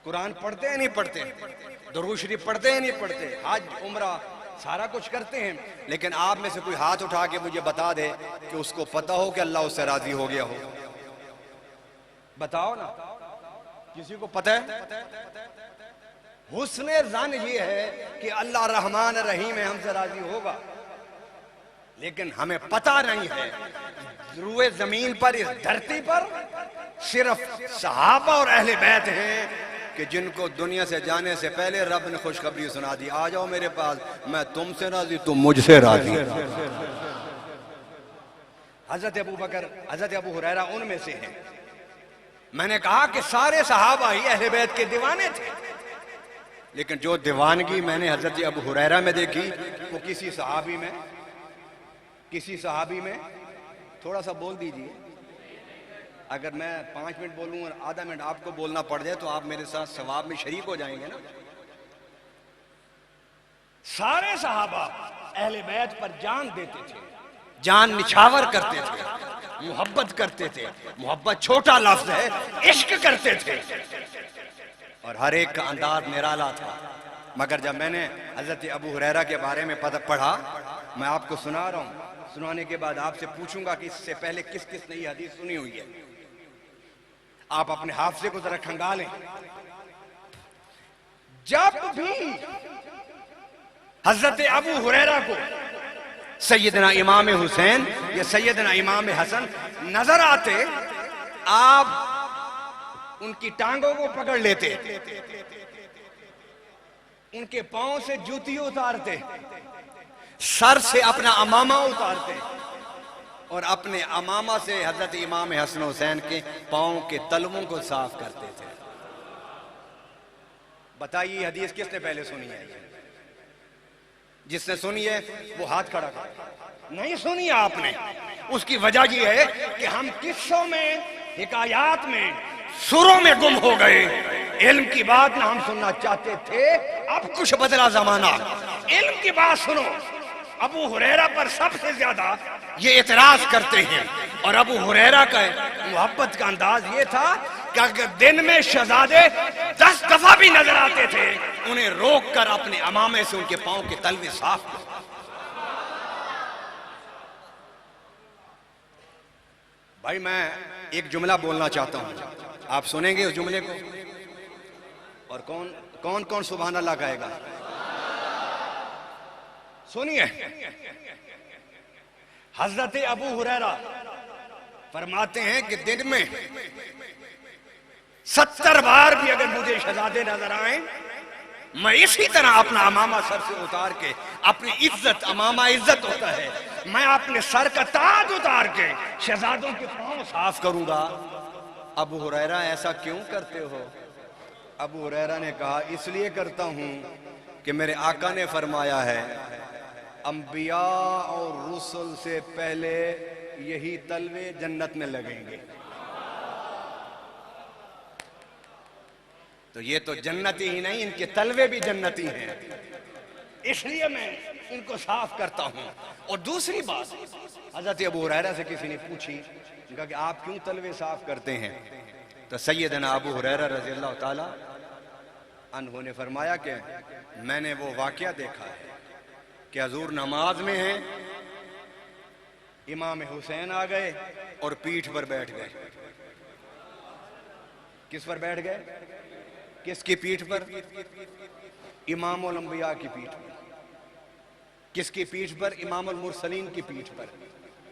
Speaker 1: قرآن پڑھتے ہیں نہیں پڑھتے؟ درود شریف پڑھتے ہیں نہیں پڑھتے؟ حج عمرہ سارا کچھ کرتے ہیں، لیکن آپ میں سے کوئی ہاتھ اٹھا کے مجھے بتا دے کہ اس کو پتہ ہو کہ اللہ اس سے راضی ہو گیا ہو؟ بتاؤ نا، کسی کو پتہ ہے؟ حسن ظن یہ ہے کہ اللہ رحمان رحیم ہے، ہم سے راضی ہوگا، لیکن ہمیں پتہ نہیں ہے روئے زمین پر، اس دھرتی پر صرف صحابہ اور اہل بیت ہیں کہ جن کو دنیا سے جانے سے پہلے رب نے خوشخبری سنا دی، آ جاؤ میرے پاس، میں تم سے راضی، تم مجھ سے راضی۔ حضرت ابو بکر، حضرت ابو ہریرہ ان میں سے ہیں۔ میں نے کہا کہ سارے صحابہ ہی اہل بیت کے دیوانے تھے، لیکن جو دیوانگی میں نے حضرت ابو ہریرہ میں دیکھی وہ کسی صحابی میں تھوڑا سا بول دیجئے، اگر میں 5 منٹ بولوں اور آدھا منٹ آپ کو بولنا پڑ جائے تو آپ میرے ساتھ ثواب میں شریک ہو جائیں گے نا۔ سارے صحابہ اہل بیت پر جان دیتے تھے، جان نچھاور کرتے تھے، محبت کرتے تھے، محبت چھوٹا لفظ ہے، عشق کرتے تھے، اور ہر ایک کا انداز نرالا تھا۔ مگر جب میں نے حضرت ابو ہریرہ کے بارے میں پڑھا، میں آپ کو سنا رہا ہوں، سنانے کے بعد آپ سے پوچھوں گا کہ اس سے پہلے کس کس نے یہ حدیث سنی ہوئی ہے۔ آپ اپنے حافظے کو ذرا کھنگالیں۔ جب بھی حضرت ابو ہریرہ کو سیدنا امام حسین یا سیدنا امام حسن نظر آتے، آپ ان کی ٹانگوں کو پکڑ لیتے ان کے پاؤں سے جوتی اتارتے، سر سے اپنا امامہ اتارتے، اور اپنے امامہ سے حضرت امام حسن حسین کے پاؤں کے تلووں کو صاف کرتے تھے۔ بتائیے حدیث کس نے پہلے سنی ہے؟ جس نے سنی ہے وہ ہاتھ کھڑا کر۔ نہیں سنی آپ نے؟ اس کی وجہ یہ ہے کہ ہم قصوں میں، حکایات میں، سروں میں گم ہو گئے۔ علم کی بات نہ ہم سننا چاہتے تھے، اب کچھ بدلا زمانہ۔ علم کی بات سنو۔ ابو ہریرہ پر سب سے زیادہ یہ اعتراض کرتے ہیں، اور ابو ہریرہ کا محبت کا انداز یہ تھا کہ اگر دن میں شہزادے 10 دفعہ بھی نظر آتے تھے، انہیں روک کر اپنے امامے سے ان کے پاؤں کے تلوے صاف کرتے۔ بھائی میں ایک جملہ بولنا چاہتا ہوں، آپ سنیں گے اس جملے کو؟ اور کون کون سبحان اللہ کہے گا؟ سنیے، حضرت ابو ہریرہ فرماتے ہیں کہ دن میں 70 بار بھی اگر مجھے شہزادے نظر آئیں، میں اسی طرح اپنا امامہ سر سے اتار کے، اپنی عزت، امامہ عزت ہوتا ہے، میں اپنے سر کا تاج اتار کے شہزادوں کے پاؤں صاف کروں گا۔ ابو ہریرہ ایسا کیوں کرتے ہو؟ ابو ہریرہ نے کہا اس لیے کرتا ہوں کہ میرے آقا نے فرمایا ہے انبیاء اور رسل سے پہلے یہی تلوے جنت میں لگیں گے۔ تو یہ تو جنتی ہی نہیں، ان کے تلوے بھی جنتی ہیں، اس لیے میں ان کو صاف کرتا ہوں۔ اور دوسری بات، حضرت ابو ہریرہ سے کسی نے پوچھی کہ آپ کیوں تلوے صاف کرتے ہیں؟ تو سیدنا ابو ہریرہ رضی اللہ تعالی عنہ نے فرمایا کہ میں نے وہ واقعہ دیکھا ہے کہ حضور نماز میں ہیں، امام حسین آ گئے اور پیٹھ پر بیٹھ گئے۔ کس پر بیٹھ گئے؟ کس کی پیٹھ پر؟ امام الانبیاء کی پیٹھ پر۔ کس کی پیٹھ پر؟ امام المرسلین کی پیٹھ پر۔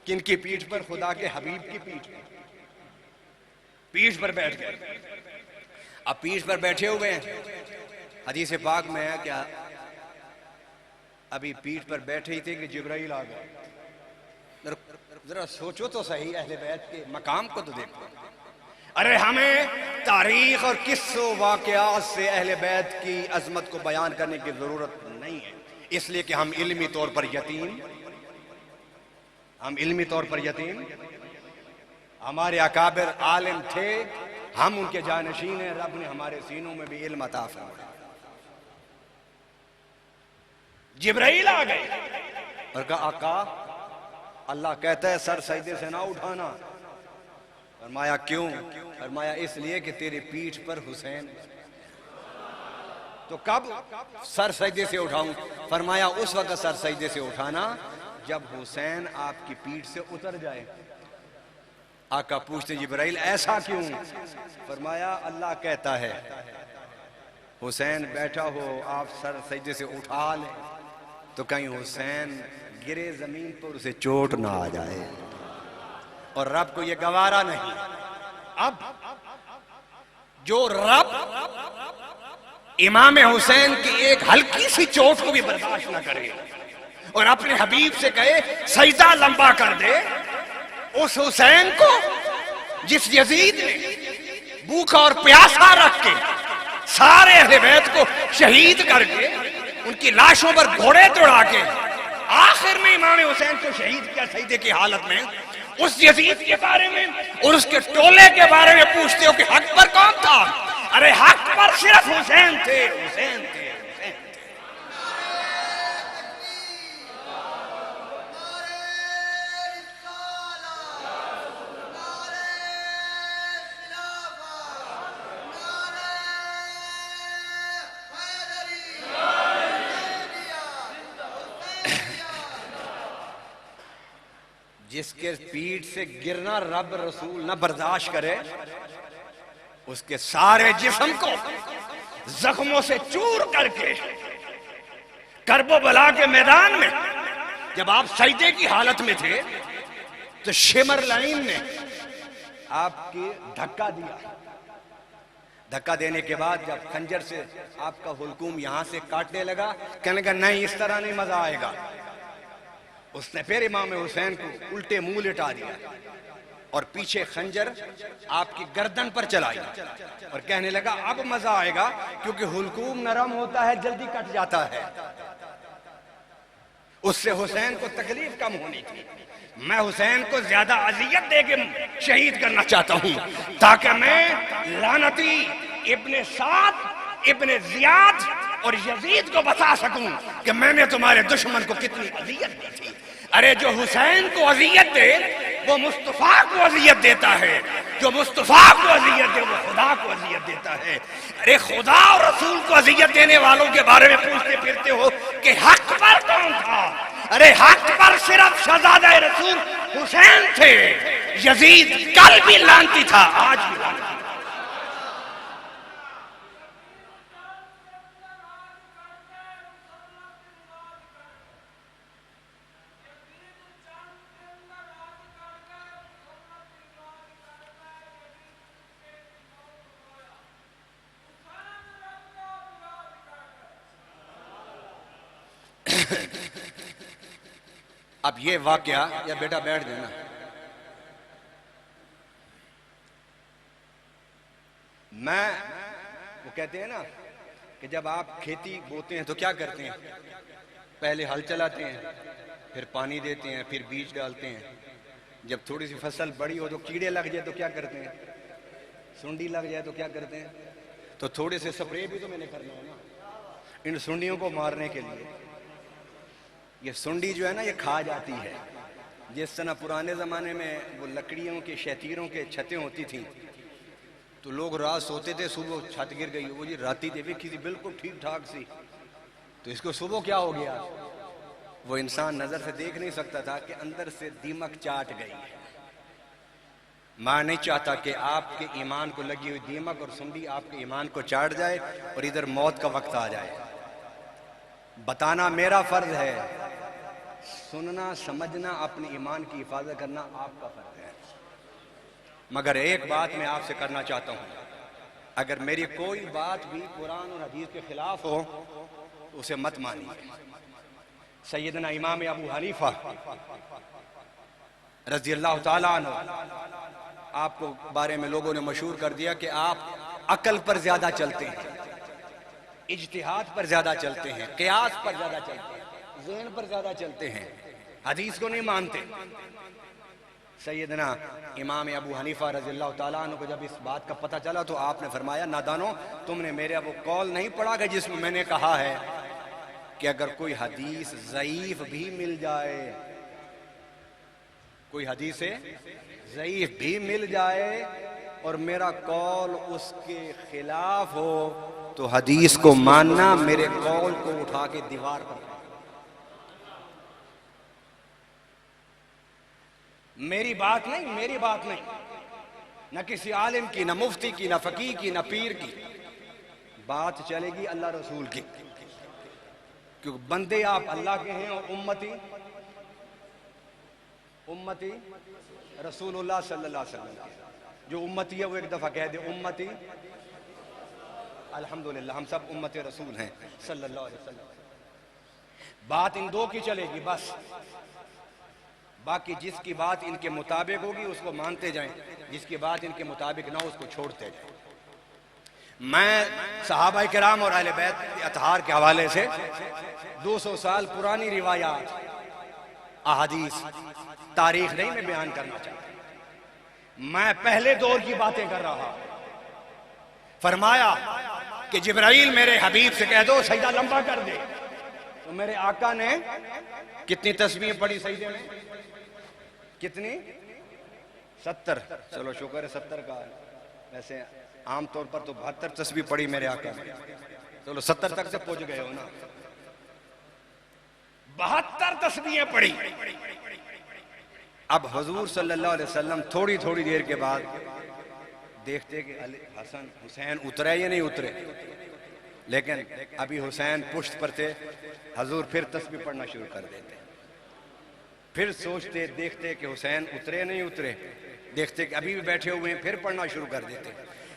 Speaker 1: کن کی پیٹھ پر؟ خدا کے حبیب کی پیٹھ پر۔ پیٹھ پر بیٹھ گئے۔ اب پیٹھ پر بیٹھے ہوئے ہیں، حدیث پاک میں ہے کیا ابھی پیٹھ پر بیٹھے ہی تھے کہ جبرائیل آ گئے۔ ذرا سوچو تو صحیح، اہل بیت کے مقام کو تو دیکھو۔ ارے ہمیں تاریخ اور قصوں واقعات سے اہل بیت کی عظمت کو بیان کرنے کی ضرورت نہیں ہے، اس لیے کہ ہم علمی طور پر یتیم، ہمارے اکابر عالم تھے، ہم ان کے جانشین ہیں، رب نے ہمارے سینوں میں بھی علم عطا فرمایا۔ جبرائیل آ گئے اور کہا آقا اللہ کہتا ہے سر سجدے سے نہ اٹھانا۔ فرمایا کیوں؟ فرمایا اس لیے کہ تیرے پیٹھ پر حسین ہے۔ تو کب سر سجدے سے اٹھاؤں؟ فرمایا اس وقت سر سجدے سے اٹھانا جب حسین آپ کی پیٹھ سے اتر جائے۔ آقا پوچھتے جبرائیل ایسا کیوں؟ فرمایا اللہ کہتا ہے حسین بیٹھا ہو، آپ سر سجدے سے اٹھا لیں تو کہیں حسین گرے زمین پر اسے چوٹ نہ آ جائے، اور رب کو یہ گوارا نہیں۔ اب جو رب امام حسین کی ایک ہلکی سی چوٹ کو بھی برداشت نہ کرے اور اپنے حبیب سے کہے سجدہ لمبا کر دے، اس حسین کو جس یزید نے بھوکا اور پیاسا رکھ کے سارے اہل بیت کو شہید کر کے ان کی لاشوں پر گھوڑے دوڑا کے آخر میں امام حسین کو شہید کیا سجدے کی حالت میں، اس یزید کے بارے میں اور اس کے ٹولے کے بارے میں پوچھتے ہو کہ حق پر کون تھا؟ ارے حق پر صرف حسین تھے، حسین تھے۔ جس کے پیٹھ سے گرنا رب رسول نہ برداشت کرے، اس کے سارے جسم کو زخموں سے چور کر کے کرب و بلا کے میدان میں جب آپ سجدے کی حالت میں تھے تو شمر لعین نے آپ کی دھکا دیا، دھکا دینے کے بعد جب خنجر سے آپ کا حلقوم یہاں سے کاٹنے لگا، کہنے لگا نہیں اس طرح نہیں مزہ آئے گا۔ اس نے پھر امام حسین کو الٹے منہ لٹا دیا اور پیچھے خنجر آپ کی گردن پر چلائی اور کہنے لگا اب مزہ آئے گا، کیونکہ حلقوم نرم ہوتا ہے، جلدی کٹ جاتا ہے۔ اس سے حسین کو تکلیف کم ہونی تھی۔ میں حسین کو زیادہ اذیت دے کے شہید کرنا چاہتا ہوں تاکہ میں لعنتی ابن سعد، ابن زیاد اور یزید کو بتا سکوں کہ میں نے تمہارے دشمن کو کتنی اذیت دی تھی۔ ارے جو حسین کو اذیت دے وہ مصطفیٰ کو اذیت دیتا ہے، جو مصطفیٰ کو اذیت دے وہ خدا کو اذیت دیتا ہے۔ ارے خدا اور رسول کو اذیت دینے والوں کے بارے میں پوچھتے پھرتے ہو کہ حق پر کون تھا؟ ارے حق پر صرف شہزادہ رسول حسین تھے۔ یزید کل بھی لعنتی تھا، آج بھی لعنتی تھا۔ اب یہ واقعہ، یا بیٹا بیٹھ دینا، وہ کہتے ہیں نا کہ جب آپ کھیتی بوتے ہیں تو کیا کرتے ہیں؟ پہلے ہل چلاتے ہیں، پھر پانی دیتے ہیں، پھر بیج ڈالتے ہیں۔ جب تھوڑی سی فصل بڑی ہو تو کیڑے لگ جائے تو کیا کرتے ہیں؟ سنڈی لگ جائے تو کیا کرتے ہیں؟ تو تھوڑے سے سپرے بھی تو میں نے کرنا ہے نا ان سنڈیوں کو مارنے کے لیے۔ یہ سنڈی جو ہے نا یہ کھا جاتی ہے۔ جس طرح پرانے زمانے میں وہ لکڑیوں کے شتیروں کے چھتیں ہوتی تھیں تو لوگ رات سوتے تھے، صبح چھت گر گئی، وہ جی راتی دیکھی تھی بالکل ٹھیک ٹھاک سی، تو اس کو صبح کیا ہو گیا؟ وہ انسان نظر سے دیکھ نہیں سکتا تھا کہ اندر سے دیمک چاٹ گئی ہے۔ میں نہیں چاہتا کہ آپ کے ایمان کو لگی ہوئی دیمک اور سنڈی آپ کے ایمان کو چاٹ جائے اور ادھر موت کا وقت آ جائے۔ بتانا میرا فرض ہے، سننا سمجھنا اپنے ایمان کی حفاظت کرنا آپ کا فرض ہے۔ مگر ایک بات میں آپ سے کرنا چاہتا ہوں، اگر میری کوئی بات بھی قرآن اور حدیث کے خلاف ہو تو اسے مت مانیے۔ سیدنا امام ابو حنیفہ رضی اللہ تعالیٰ عنہ، آپ کو بارے میں لوگوں نے مشہور کر دیا کہ آپ عقل پر زیادہ چلتے ہیں، اجتہاد پر زیادہ چلتے ہیں، قیاس پر زیادہ چلتے ہیں، ذہن پر زیادہ چلتے ہیں، حدیث کو نہیں مانتے۔ سیدنا امام ابو حنیفہ رضی اللہ تعالیٰ عنہ کو جب اس بات کا پتہ چلا تو آپ نے فرمایا نادانو، تم نے میرے وہ قول نہیں پڑھا کہ جس میں میں نے کہا ہے کہ اگر کوئی حدیث ضعیف بھی مل جائے، کوئی حدیث ضعیف بھی مل جائے اور میرا قول اس کے خلاف ہو تو حدیث کو ماننا، میرے قول کو اٹھا کے دیوار پر۔ میری بات نہیں، نہ کسی عالم کی، نہ مفتی کی، نہ فقیہ کی، نہ پیر کی، بات چلے گی اللہ رسول کی، کیونکہ بندے آپ اللہ کے ہیں اور امتی رسول اللہ صلی اللہ علیہ وسلم کے۔ جو امتی ہے وہ ایک دفعہ کہہ دے امتی، الحمدللہ ہم سب امت رسول ہیں صلی اللہ علیہ وسلم۔ بات ان دو کی چلے گی بس، باقی جس کی بات ان کے مطابق ہوگی اس کو مانتے جائیں، جس کی بات ان کے مطابق نہ ہو اس کو چھوڑتے جائیں۔ میں صحابہ کرام اور اہل بیت اطہار کے حوالے سے 200 سال پرانی روایات، احادیث، تاریخ نہیں میں بیان کرنا چاہتا، میں پہلے دور کی باتیں کر رہا۔ فرمایا کہ جبرائیل میرے حبیب سے کہہ دو سجدہ لمبا کر دے، تو میرے آقا نے کتنی تسبیحیں پڑھی سجدے میں؟ کتنی؟ 70۔ چلو شکر ہے 70 کا، ویسے عام طور پر تو 72 تسبیح پڑھی میرے آقا نے، چلو 70 تک سے پہنچ گئے ہو نا۔ 72 تسبیحیں پڑھی۔ اب حضور صلی اللہ علیہ وسلم تھوڑی تھوڑی دیر کے بعد دیکھتے کہ حسن حسین اترے یا نہیں اترے، لیکن ابھی حسین پشت پر تھے، حضور پھر تسبیح پڑھنا شروع کر دیتے، پھر سوچتے دیکھتے کہ حسین اترے نہیں اترے، دیکھتے کہ ابھی بھی بیٹھے ہوئے ہیں، پھر پڑھنا شروع کر دیتے۔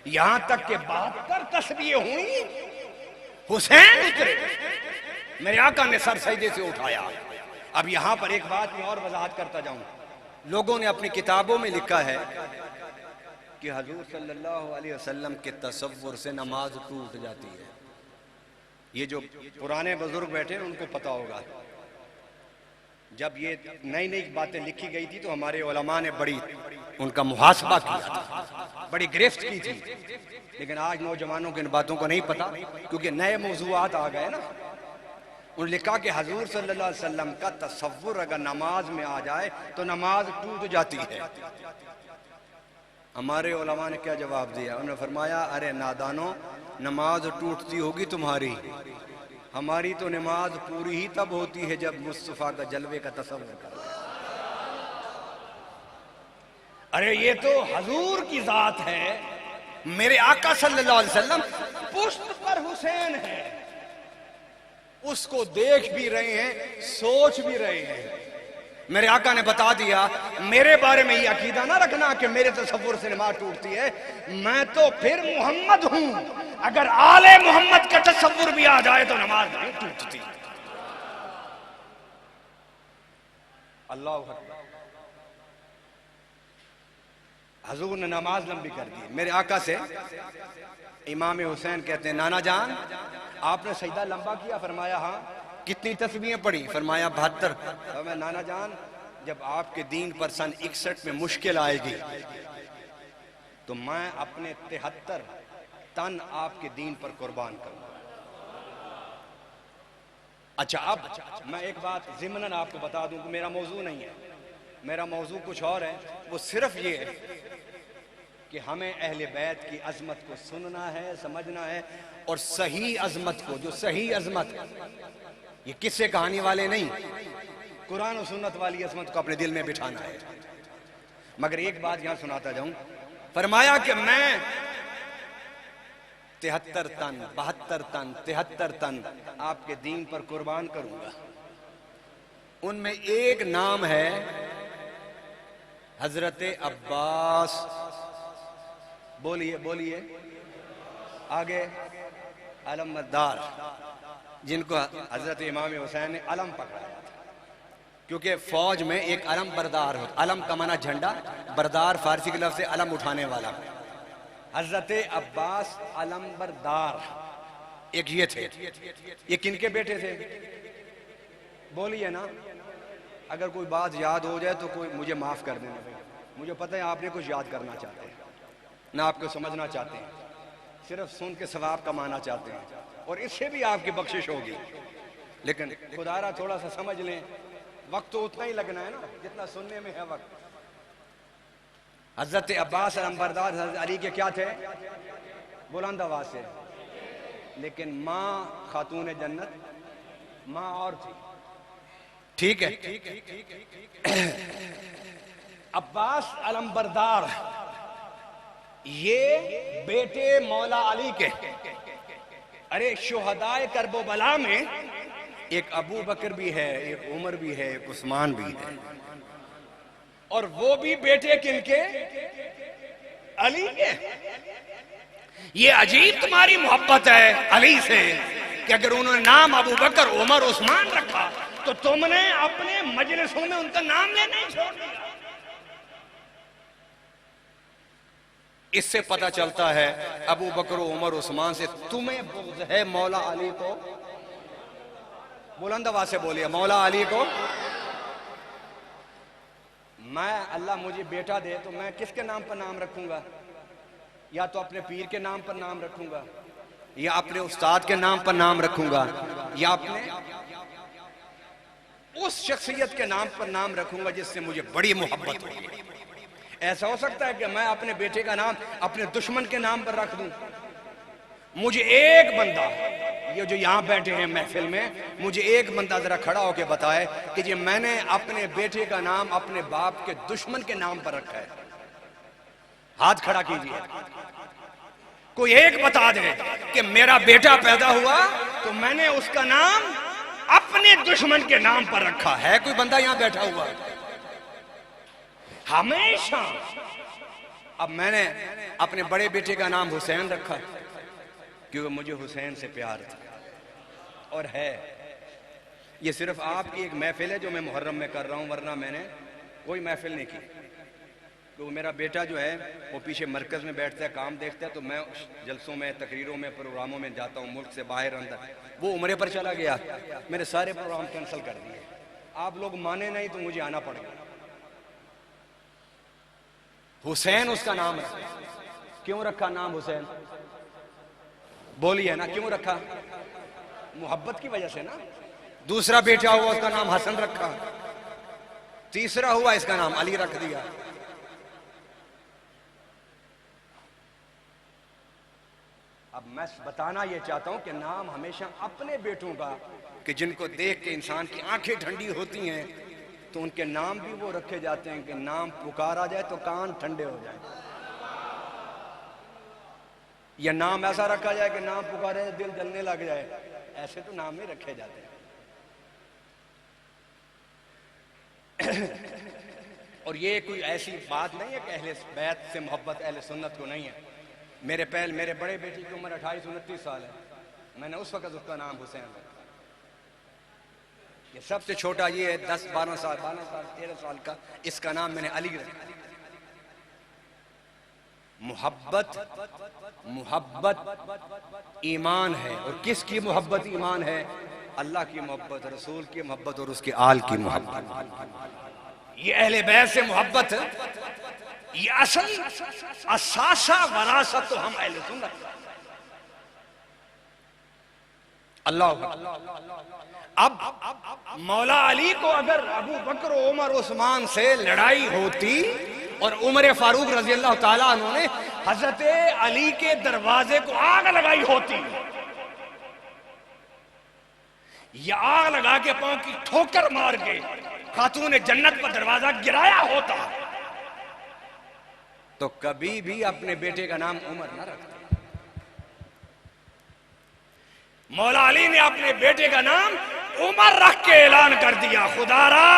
Speaker 1: یہاں تک کہ 72 تسبیحیں ہوئی، حسین اترے، میرے آقا نے سر سجدے سے اٹھایا۔ اب یہاں پر ایک بات میں اور وضاحت کرتا جاؤں، لوگوں نے اپنی کتابوں میں لکھا ہے کہ حضور صلی اللہ علیہ وسلم کے تصور سے نماز ٹوٹ جاتی ہے۔ یہ جو پرانے بزرگ بیٹھے ہیں ان کو پتا ہوگا، جب یہ نئی نئی باتیں لکھی گئی تھی تو ہمارے علماء نے بڑی ان کا محاسبہ کیا تھا، بڑی گرفت کی تھی، لیکن آج نوجوانوں کو ان باتوں کو نہیں پتا کیونکہ نئے موضوعات آ گئے نا۔ انہوں نے لکھا کہ حضور صلی اللہ علیہ وسلم کا تصور اگر نماز میں آ جائے تو نماز ٹوٹ جاتی ہے۔ ہمارے علماء نے کیا جواب دیا؟ انہوں نے فرمایا ارے نادانو، نماز ٹوٹتی ہوگی تمہاری، ہماری تو نماز پوری ہی تب ہوتی ہے جب مصطفیٰ کا جلوے کا تصور کرو۔ ارے یہ تو حضور کی ذات ہے، میرے آقا صلی اللہ علیہ وسلم پشت پر حسین ہے، اس کو دیکھ بھی رہے ہیں، سوچ بھی رہے ہیں۔ میرے آقا نے بتا دیا میرے بارے میں یہ عقیدہ نہ رکھنا کہ میرے تصور سے نماز ٹوٹتی ہے، میں تو پھر محمد ہوں، اگر آل محمد کا تصور بھی آ جائے تو نماز نہیں ٹوٹتی۔ اللہ اکبر۔ حضور نے نماز لمبی کر دی۔ میرے آقا سے امام حسین کہتے ہیں نانا جان آپ نے سجدہ لمبا کیا؟ فرمایا ہاں۔ کتنی تسبیحیں پڑھی؟ فرمایا 72۔ فرمایا نانا جان جب آپ کے دین پر سن 61 میں مشکل آئے گی تو میں اپنے 73 تن آپ کے دین پر قربان کروں گا۔ اچھا اب میں ایک بات ضمناً آپ کو بتا دوں کہ میرا موضوع نہیں ہے، میرا موضوع کچھ اور ہے، وہ صرف یہ ہے کہ ہمیں اہل بیت کی عظمت کو سننا ہے، سمجھنا ہے، اور صحیح عظمت کو، جو صحیح عظمت، یہ قصے کہانی والے نہیں، قرآن و سنت والی عظمت کو اپنے دل میں بٹھانا ہے۔ مگر ایک بات یہاں سناتا جاؤں، فرمایا کہ میں 73 تن 72 تن 73 تن آپ کے دین پر قربان کروں گا۔ ان میں ایک نام ہے حضرت عباس، بولیے بولیے آگے، علمبردار، جن کو حضرت امام حسین نے علم پکڑایا تھا، کیونکہ فوج میں ایک علم بردار ہوتا، علم کا معنی جھنڈا، بردار فارسی کے لفظ سے علم اٹھانے والا۔ حضرت عباس علم بردار ایک یہ تھے۔ یہ کن کے بیٹے تھے؟ بولیے نا، اگر کوئی بات یاد ہو جائے تو کوئی مجھے معاف کر دینا، مجھے پتہ ہے آپ نے کچھ یاد کرنا چاہتے ہیں، نہ آپ کو سمجھنا چاہتے ہیں، صرف سن کے ثواب کمانا چاہتے ہیں، اور اس سے بھی آپ کی بخشش ہوگی، لیکن خدا را تھوڑا سا سمجھ لیں، وقت تو اتنا ہی لگنا ہے نا جتنا سننے میں ہے وقت۔ حضرت عباس علمبردار حضرت علی کے کیا تھے؟ بلند آواز سے، لیکن ماں خاتون جنت، ماں اور تھی، ٹھیک ہے۔ عباس علمبردار یہ بیٹے مولا علی کے، ارے شہدائے کرب و بلا میں ایک ابو بکر بھی ہے، ایک عمر بھی ہے، ایک عثمان بھی ہے، اور وہ بھی بیٹے کن کے؟ علی کے۔ یہ عجیب تمہاری محبت ہے علی سے کہ اگر انہوں نے نام ابو بکر عمر عثمان رکھا تو تم نے اپنے مجلسوں میں ان کا نام لینا ہی چھوڑ دیا۔ اس سے پتہ چلتا ہے ابو بکر و عمر عثمان سے تمہیں بغض ہے، مولا علی کو، بلند آواز سے بولیے، مولا علی کو۔ میں اللہ مجھے بیٹا دے تو میں کس کے نام پر نام رکھوں گا؟ یا تو اپنے پیر کے نام پر نام رکھوں گا، یا اپنے استاد کے نام پر نام رکھوں گا، یا اپنے اس شخصیت کے نام پر نام رکھوں گا جس سے مجھے بڑی محبت ہوگی۔ ایسا ہو سکتا ہے کہ میں اپنے بیٹے کا نام اپنے دشمن کے نام پر رکھ دوں؟ مجھے ایک بندہ، یہ جو یہاں بیٹھے ہیں محفل میں، مجھے ایک بندہ ذرا کھڑا ہو کے بتائے کہ جی میں نے اپنے بیٹے کا نام اپنے باپ کے دشمن کے نام پر رکھا ہے، ہاتھ کھڑا کیجئے۔ کوئی ایک بتا دے کہ میرا بیٹا پیدا ہوا تو میں نے اس کا نام اپنے دشمن کے نام پر رکھا ہے؟ کوئی بندہ یہاں بیٹھا ہوا؟ ہمیشہ اب میں نے اپنے بڑے بیٹے کا نام حسین رکھا کیونکہ مجھے حسین سے پیار تھا اور ہے. یہ صرف آپ کی ایک محفل ہے جو میں محرم میں کر رہا ہوں، ورنہ میں نے کوئی محفل نہیں کی. تو میرا بیٹا جو ہے وہ پیچھے مرکز میں بیٹھتا ہے، کام دیکھتا ہے، تو میں جلسوں میں، تقریروں میں، پروگراموں میں جاتا ہوں، ملک سے باہر اندر. وہ عمرے پر چلا گیا، میرے سارے پروگرام کینسل کر دیے. آپ لوگ مانے نہیں تو مجھے آنا پڑ گیا. حسین اس کا نام ہے. کیوں رکھا نام حسین؟ بولیے نا کیوں رکھا؟ محبت کی وجہ سے نا. دوسرا بیٹا ہوا اس کا نام حسن رکھا، تیسرا ہوا اس کا نام علی رکھ دیا. اب میں بتانا یہ چاہتا ہوں کہ نام ہمیشہ اپنے بیٹوں کا، کہ جن کو دیکھ کے انسان کی آنکھیں ٹھنڈی ہوتی ہیں، تو ان کے نام بھی وہ رکھے جاتے ہیں کہ نام پکارا جائے تو کان ٹھنڈے ہو جائیں. یا نام ایسا رکھا جائے کہ نام پکارے دل جلنے لگ جائے. ایسے تو نام نہیں رکھے جاتے ہیں. اور یہ کوئی ایسی بات نہیں ہے کہ اہل بیت سے محبت اہل سنت کو نہیں ہے. میرے بڑے بیٹی کی عمر 28-29 سال ہے. میں نے اس وقت اس کا نام حسین رکھا. یہ سب سے چھوٹا یہ ہے 10-12 سال 13 سال کا، اس کا نام میں نے علی رکھا. محبت ایمان ہے. اور کس کی محبت ایمان ہے؟ اللہ کی محبت، رسول کی محبت اور اس کے آل کی محبت. یہ اہل بیت سے محبت ہے. یہ اصل اساسہ وراثت تو ہم اہل سنت. اللہ اب مولا علی کو اگر ابو بکر و عمر عثمان سے لڑائی ہوتی اور عمر فاروق رضی اللہ تعالیٰ عنہ نے حضرت علی کے دروازے کو آگ لگائی ہوتی، یا آگ لگا کے پاؤں کی ٹھوکر مار کے خاتون جنت پر دروازہ گرایا ہوتا، تو کبھی بھی اپنے بیٹے کا نام عمر نہ رکھتے. مولا علی نے اپنے بیٹے کا نام عمر رکھ کے اعلان کر دیا، خدا را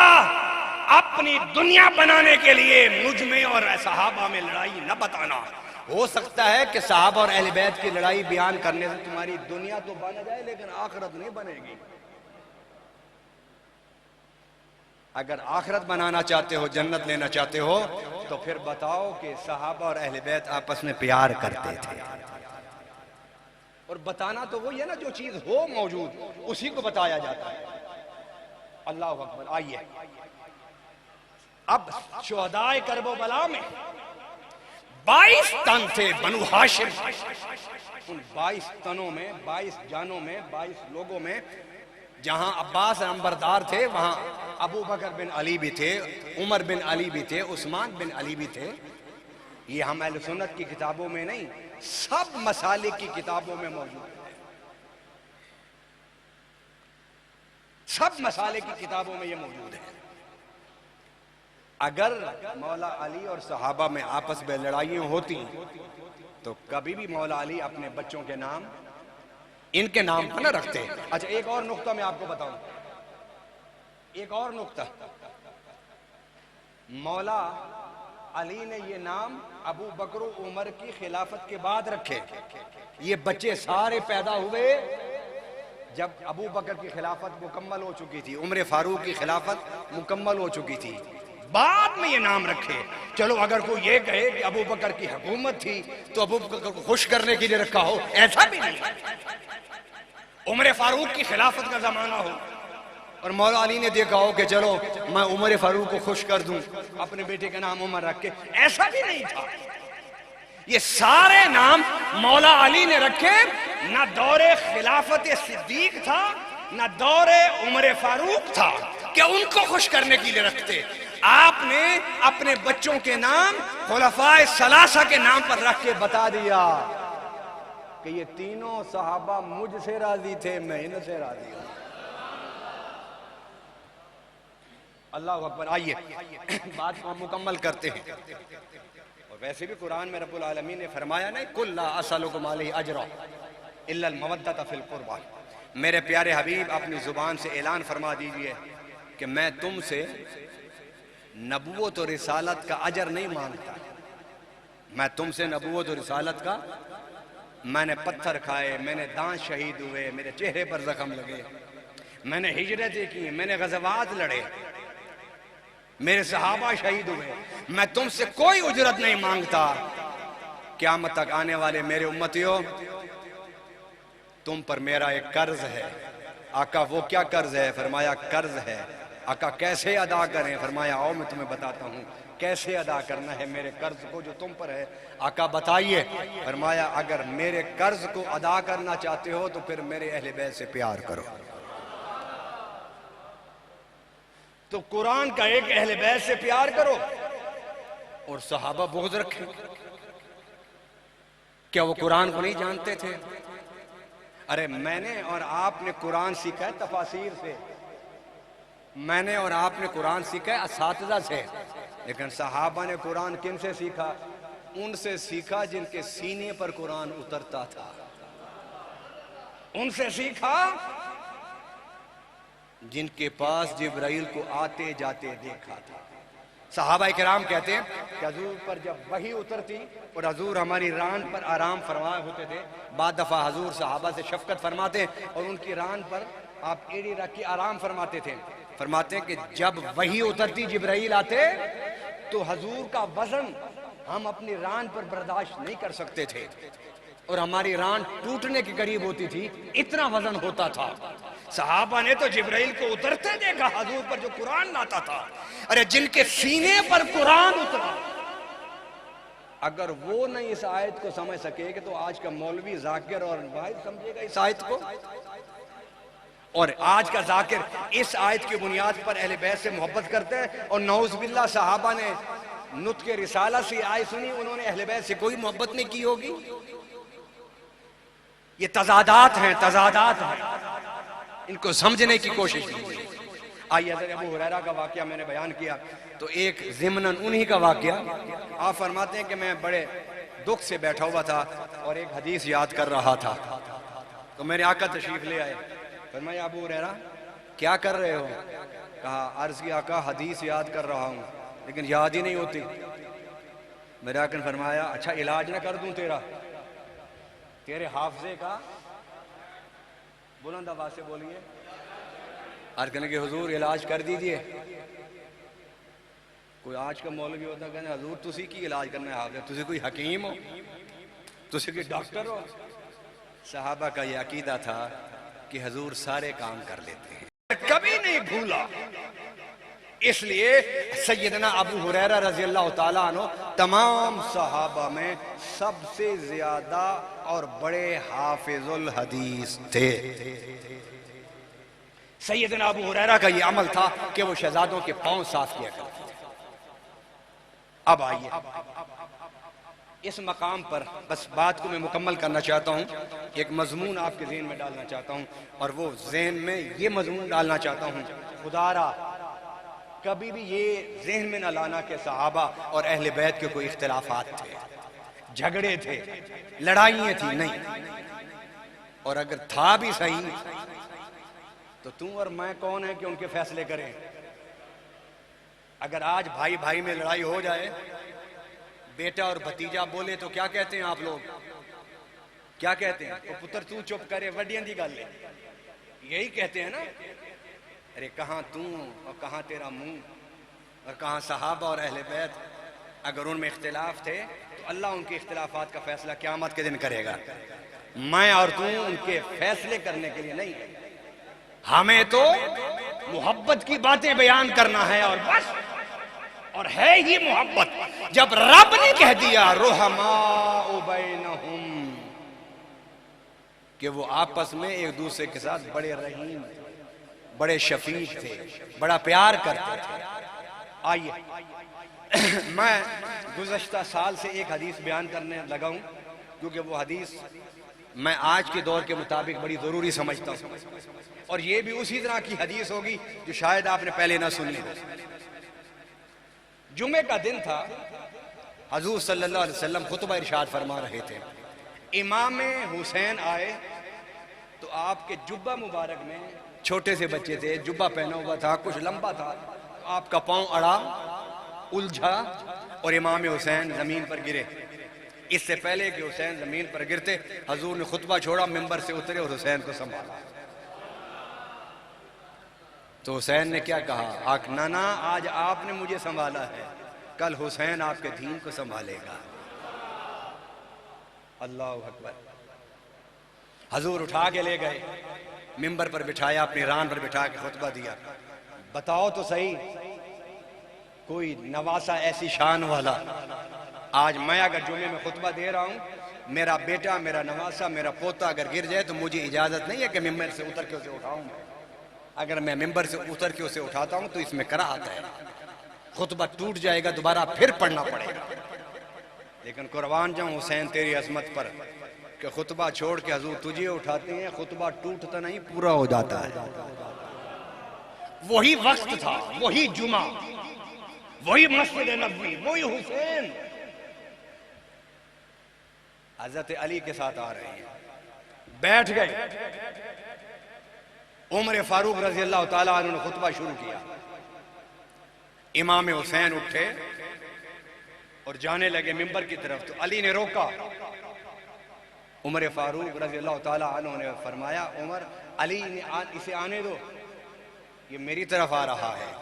Speaker 1: اپنی دنیا بنانے کے لیے مجھ میں اور صحابہ میں لڑائی نہ بتانا. ہو سکتا ہے کہ صحابہ اور اہل بیت کی لڑائی بیان کرنے سے تمہاری دنیا تو بن جائے لیکن آخرت نہیں بنے گی. اگر آخرت بنانا چاہتے ہو، جنت لینا چاہتے ہو، تو پھر بتاؤ کہ صحابہ اور اہل بیت آپس میں پیار کرتے تھے. اور بتانا تو وہی ہے نا، جو چیز ہو موجود اسی کو بتایا جاتا ہے. اللہ اکبر. آئیے اب شہدائے کرب و بلا میں 22 تن تھے بنو ہاشم. ان 22 تنوں میں، 22 جانوں میں، 22 لوگوں میں جہاں عباس نمبردار تھے وہاں ابو بکر بن علی بھی تھے، عمر بن علی بھی تھے، عثمان بن علی بھی تھے. یہ ہم اہل سنت کی کتابوں میں نہیں، سب مسالک کی کتابوں میں موجود ہے. سب مسالک کی کتابوں میں یہ موجود ہے. اگر مولا علی اور صحابہ میں آپس میں لڑائیاں ہوتی تو کبھی بھی مولا علی اپنے بچوں کے نام ان کے نام پر نہ رکھتے. اچھا ایک اور نقطہ میں آپ کو بتاؤں، ایک اور نقطہ. مولا علی نے یہ نام ابو بکر و عمر کی خلافت کے بعد رکھے. یہ بچے سارے پیدا ہوئے جب ابو بکر کی خلافت مکمل ہو چکی تھی، عمر فاروق کی خلافت مکمل ہو چکی تھی، بعد میں یہ نام رکھے. چلو اگر کوئی یہ کہے کہ ابو بکر کی حکومت تھی تو ابو بکر کو خوش کرنے کے لیے رکھا ہو، ایسا بھی نہیں. عمر فاروق کی خلافت کا زمانہ ہو اور مولا علی نے دیکھا ہو کہ چلو میں عمر فاروق کو خوش کر دوں اپنے بیٹے کا نام عمر رکھ کے، ایسا بھی نہیں تھا. یہ سارے نام مولا علی نے رکھے. نہ دور خلافت صدیق تھا نہ دور عمر فاروق تھا کہ ان کو خوش کرنے کے لیے رکھتے. آپ نے اپنے بچوں کے نام خلفائے ثلاثہ کے نام پر رکھ کے بتا دیا کہ یہ تینوں صحابہ مجھ سے راضی تھے، میں ان سے راضی ہوں. اللہ اکبر. آئیے بات کو ہم مکمل کرتے ہیں. اور ویسے بھی قرآن میں رب العالمین نے فرمایا نہیں قُلْ لَا أَسْأَلُكُمْ عَلَيْهِ أَجْرًا إِلَّا الْمَوَدَّةَ فِي الْقُرْبَى. میرے پیارے حبیب اپنی زبان سے اعلان فرما دیجئے کہ میں تم سے نبوت و رسالت کا اجر نہیں مانگتا، میں تم سے نبوت اور رسالت کا، میں نے پتھر کھائے، میں نے دانت شہید ہوئے، میرے چہرے پر زخم لگے، میں نے ہجرتیں کی، میں نے غزوات لڑے، میرے صحابہ شہید ہوئے، میں تم سے کوئی اجرت نہیں مانگتا۔ قیامت تک آنے والے میرے امتیوں، تم پر میرا ایک قرض ہے۔ آقا وہ کیا قرض ہے؟ فرمایا قرض ہے۔ آقا کیسے ادا کریں؟ فرمایا آؤ میں تمہیں بتاتا ہوں کیسے ادا کرنا ہے میرے قرض کو جو تم پر ہے۔ آقا بتائیے۔ فرمایا اگر میرے قرض کو ادا کرنا چاہتے ہو تو پھر میرے اہل بیت سے پیار کرو۔ تو قرآن کا ایک اہل بیت سے پیار کرو اور صحابہ بغض رکھیں۔ کیا وہ قرآن کو نہیں جانتے تھے؟ ارے میں نے اور آپ نے قرآن سیکھا ہے تفاسیر سے، میں نے اور آپ نے قرآن سیکھا ہے اساتذہ سے، لیکن صحابہ نے قرآن کن سے سیکھا؟ ان سے سیکھا جن کے سینے پر قرآن اترتا تھا، ان سے سیکھا جن کے پاس جبرائیل کو آتے جاتے دیکھا تھا۔ صحابہ کرام کہتے ہیں کہ حضور پر جب وحی اترتی اور حضور ہماری ران پر آرام فرمائے ہوتے تھے، بعد دفعہ حضور صحابہ سے شفقت فرماتے ہیں اور ان کی ران پر آپ ایڑی رکھ کے آرام فرماتے تھے۔ فرماتے ہیں کہ جب وحی اترتی جبرائیل آتے تو حضور کا وزن ہم اپنی ران پر برداشت نہیں کر سکتے تھے اور ہماری ران ٹوٹنے کے قریب ہوتی تھی، اتنا وزن ہوتا تھا۔ صحابہ نے تو جبرائیل کو اترتے دیکھا حضور پر جو قرآن لاتا تھا۔ ارے جن کے سینے پر قرآن اترا، اگر وہ نہیں اس آیت کو سمجھ سکے کہ تو آج کا مولوی ذاکر اور واحد سمجھے گا اس آیت کو؟ اور آج کا ذاکر اس آیت کی بنیاد پر اہل بیت سے محبت کرتے ہیں، اور نعوذ باللہ صحابہ نے نطق رسالہ سے آیت سنی، انہوں نے اہل بیت سے کوئی محبت نہیں کی ہوگی۔ یہ تضادات ہیں، تضادات ہیں، ان کو سمجھنے کی کوشش کی۔ آئیے حضرت ابو ہریرہ کا واقعہ میں نے بیان کیا تو ایک ضمناً انہی کا واقعہ، آپ فرماتے ہیں کہ میں بڑے دکھ سے بیٹھا ہوا تھا اور ایک حدیث یاد کر رہا تھا تو میرے آقا تشریف لے آئے۔ فرمایا ابو ہریرہ کیا کر رہے ہو؟ کہا عرض کی آقا حدیث یاد کر رہا ہوں لیکن یاد ہی نہیں ہوتی۔ میرے آقا نے فرمایا اچھا علاج نہ کر دوں تیرا، تیرے حافظے کا؟ بلند آواز سے بولیے۔ عرض کرنے کہ حضور علاج کر دیجئے۔ کوئی آج کا مولوی ہوتا کہنے حضور تسی کی علاج کرنا ہے حافظ، تسی کوئی حکیم ہو، تسی کوئی ڈاکٹر ہو؟ صحابہ کا یہ عقیدہ تھا کہ حضور سارے کام کر لیتے ہیں، کبھی نہیں بھولا۔ اس لیے سیدنا ابو ہریرہ رضی اللہ تعالیٰ عنہ تمام صحابہ میں سب سے زیادہ اور بڑے حافظ الحدیث تھے۔ سیدنا ابو ہریرہ کا یہ عمل تھا کہ وہ شہزادوں کے پاؤں صاف کیا کرتے تھے۔ اب آئیے اس مقام پر بس بات کو میں مکمل کرنا چاہتا ہوں، ایک مضمون آپ کے ذہن میں ڈالنا چاہتا ہوں، اور وہ ذہن میں یہ مضمون ڈالنا چاہتا ہوں، خدا را کبھی بھی یہ ذہن میں نہ لانا کہ صحابہ اور اہل بیت کے کوئی اختلافات تھے، جھگڑے تھے، لڑائیاں تھیں، نہیں۔ اور اگر تھا بھی صحیح تو تم اور میں کون ہیں کہ ان کے فیصلے کریں؟ اگر آج بھائی بھائی میں لڑائی ہو جائے، بیٹا اور بھتیجا بولے تو کیا کہتے ہیں آپ لوگ؟ کیا کہتے ہیں؟ تو پتر تو چپ کرے وڈیاں دی گل ہے، یہی کہتے ہیں نا۔ ارے کہاں تو اور کہاں تیرا منہ، اور کہاں صحابہ اور اہل بیت؟ اگر ان میں اختلاف تھے تو اللہ ان کے اختلافات کا فیصلہ قیامت کے دن کرے گا، میں اور تو ان کے فیصلے کرنے کے لیے نہیں۔ ہمیں تو محبت کی باتیں بیان کرنا ہے اور بس، اور ہے ہی محبت۔ جب رب نے کہہ دیا رحماء بینہم کہ وہ آپس میں ایک دوسرے کے ساتھ بڑے رحیم، بڑے شفیق تھے، بڑا پیار کرتے تھے۔ آئیے میں گزشتہ سال سے ایک حدیث بیان کرنے لگا ہوں کیونکہ وہ حدیث میں آج کے دور کے مطابق بڑی ضروری سمجھتا ہوں، اور یہ بھی اسی طرح کی حدیث ہوگی جو شاید آپ نے پہلے نہ سنی ہو۔ جمعے کا دن تھا، حضور صلی اللہ علیہ وسلم خطبہ ارشاد فرما رہے تھے، امام حسین آئے تو آپ کے جبہ مبارک میں، چھوٹے سے بچے تھے، جبہ پہنا ہوا تھا، کچھ لمبا تھا، آپ کا پاؤں اڑا، الجھا اور امام حسین زمین پر گرے۔ اس سے پہلے کہ حسین زمین پر گرتے حضور نے خطبہ چھوڑا، ممبر سے اترے اور حسین کو سنبھالا۔ تو حسین نے کیا کہا؟ آق نانا آج آپ نے مجھے سنبھالا ہے، کل حسین آپ کے دین کو سنبھالے گا۔ اللہ اکبر۔ حضور اٹھا کے لے گئے، ممبر پر بٹھایا، اپنی ران پر بٹھا کے خطبہ دیا۔ بتاؤ تو صحیح، کوئی نواسہ ایسی شان والا، آج میں اگر جمعے میں خطبہ دے رہا ہوں، میرا بیٹا، میرا نواسہ، میرا پوتا اگر گر جائے تو مجھے اجازت نہیں ہے کہ ممبر سے اتر کے اسے اٹھاؤں۔ اگر میں ممبر سے اتر کے اسے اٹھاتا ہوں تو اس میں کراہت ہے، خطبہ ٹوٹ جائے گا، دوبارہ پھر پڑھنا پڑے گا۔ لیکن قربان جاؤں حسین تیری عظمت پر کہ خطبہ چھوڑ کے حضور تجھے اٹھاتے ہیں، خطبہ ٹوٹتا نہیں، پورا ہو جاتا ہے۔ وہی وقت تھا، وہی جمعہ، وہی مسجد نبوی، وہی حسین حضرت علی کے ساتھ آ رہے ہیں۔ بیٹھ گئے، عمر فاروق رضی اللہ تعالیٰ عنہ نے خطبہ شروع کیا۔ امام حسین اٹھے اور جانے لگے ممبر کی طرف، تو علی نے روکا۔ عمر فاروق رضی اللہ تعالیٰ عنہ نے فرمایا، عمر، علی اسے آنے دو، یہ میری طرف آ رہا ہے،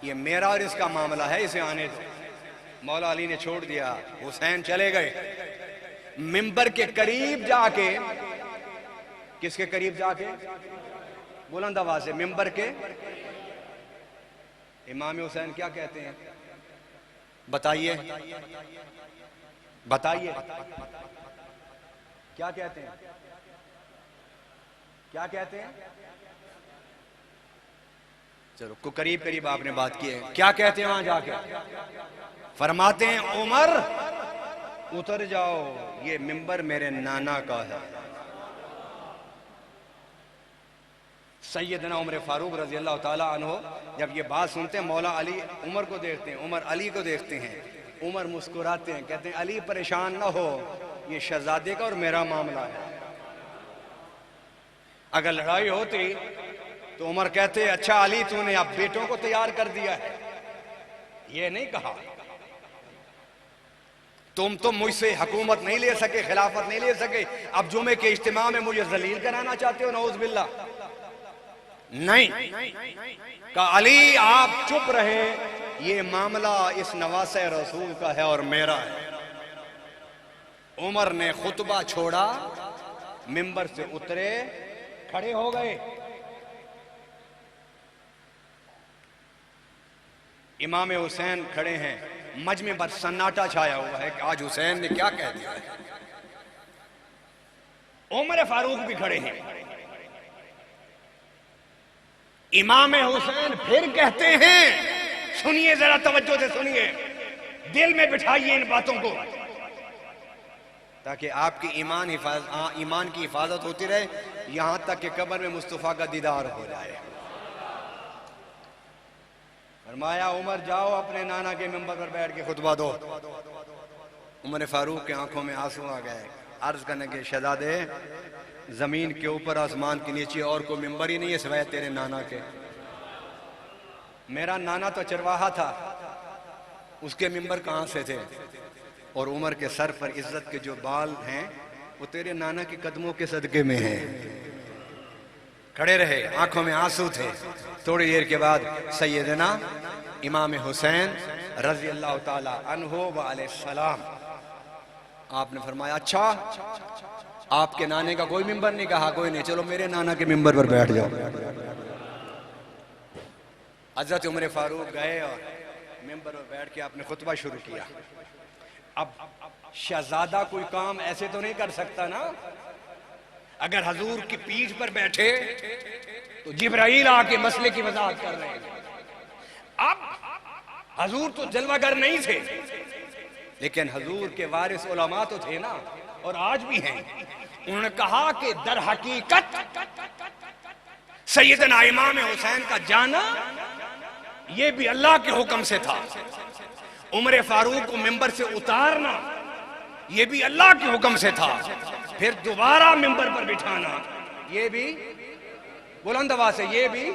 Speaker 1: یہ میرا اور اس کا معاملہ ہے، اسے آنے دو۔ مولا علی نے چھوڑ دیا، حسین چلے گئے۔ ممبر کے قریب جا کے، کس کے قریب جا کے؟ بلند آواز سے، ممبر کے۔ امام حسین کیا کہتے ہیں؟ بتائیے بتائیے کیا کہتے ہیں؟ کیا کہتے ہیں؟ چلو کو قریب قریب آپ نے بات کی ہے، کیا کہتے ہیں وہاں جا کے؟ فرماتے ہیں، عمر اتر جاؤ، یہ ممبر میرے نانا کا ہے۔ سیدنا عمر فاروق رضی اللہ تعالیٰ عنہ جب یہ بات سنتے ہیں، مولا علی عمر کو دیکھتے ہیں، عمر علی کو دیکھتے ہیں، عمر مسکراتے ہیں، کہتے ہیں علی پریشان نہ ہو، یہ شہزادے کا اور میرا معاملہ ہے۔ اگر لڑائی ہوتی تو عمر کہتے اچھا علی تو نے اب بیٹوں کو تیار کر دیا ہے، یہ نہیں کہا تم تو مجھ سے حکومت نہیں لے سکے، خلافت نہیں لے سکے، اب جمعے کے اجتماع میں مجھے ذلیل کرانا چاہتے ہو، نعوذ باللہ۔ نہیں کہا علی آپ چپ رہے، یہ معاملہ اس نواسہ رسول کا ہے اور میرا ہے۔ عمر نے خطبہ چھوڑا، ممبر سے اترے، کھڑے ہو گئے۔ امام حسین کھڑے ہیں، مجمع پر سناٹا چھایا ہوا ہے کہ آج حسین نے کیا کہہ دیا ہے۔ عمر فاروق بھی کھڑے ہیں۔ امام حسین پھر کہتے ہیں، سنیے ذرا توجہ سے سنیے، دل میں بٹھائیے ان باتوں کو تاکہ آپ کی ایمان کی حفاظت ہوتی رہے، یہاں تک کہ قبر میں مصطفیٰ کا دیدار ہو جائے۔ فرمایا عمر جاؤ اپنے نانا کے ممبر پر بیٹھ کے خطبہ دو۔ عمر فاروق کے آنکھوں میں آنسو آ گئے، عرض کرنے کے شہزادے، زمین کے اوپر آسمان کے نیچے اور کوئی ممبر ہی نہیں ہے سوائے تیرے نانا کے۔ میرا نانا تو چرواہا تھا، اس کے ممبر کہاں سے تھے؟ اور عمر کے سر پر عزت کے جو بال ہیں وہ تیرے نانا کے قدموں کے صدقے میں ہیں۔ کھڑے رہے، آنکھوں میں آنسو تھے۔ تھوڑی دیر کے بعد سیدنا امام حسین رضی اللہ تعالی عنہ وعلیہ السلام، آپ نے فرمایا اچھا آپ کے نانے کا کوئی ممبر نہیں؟ کہا کوئی نہیں، چلو میرے نانا کے ممبر پر بیٹھ جاؤ۔ حضرت عمر فاروق گئے اور ممبر پر بیٹھ کے آپ نے خطبہ شروع کیا۔ اب شہزادہ کوئی کام ایسے تو نہیں کر سکتا نا، اگر حضور کی پیٹھ پر بیٹھے تو جبرائیل آ کے مسئلے کی وضاحت کر رہے ہیں۔ اب حضور تو جلوہ گر نہیں تھے، لیکن حضور کے وارث علماء تو تھے نا، اور آج بھی ہیں۔ انہوں نے کہا کہ در حقیقت سیدنا امام حسین کا جانا یہ بھی اللہ کے حکم سے تھا، عمر فاروق کو ممبر سے اتارنا یہ بھی اللہ کے حکم سے تھا، پھر دوبارہ ممبر پر بٹھانا یہ بھی بلند آواز سے، یہ بھی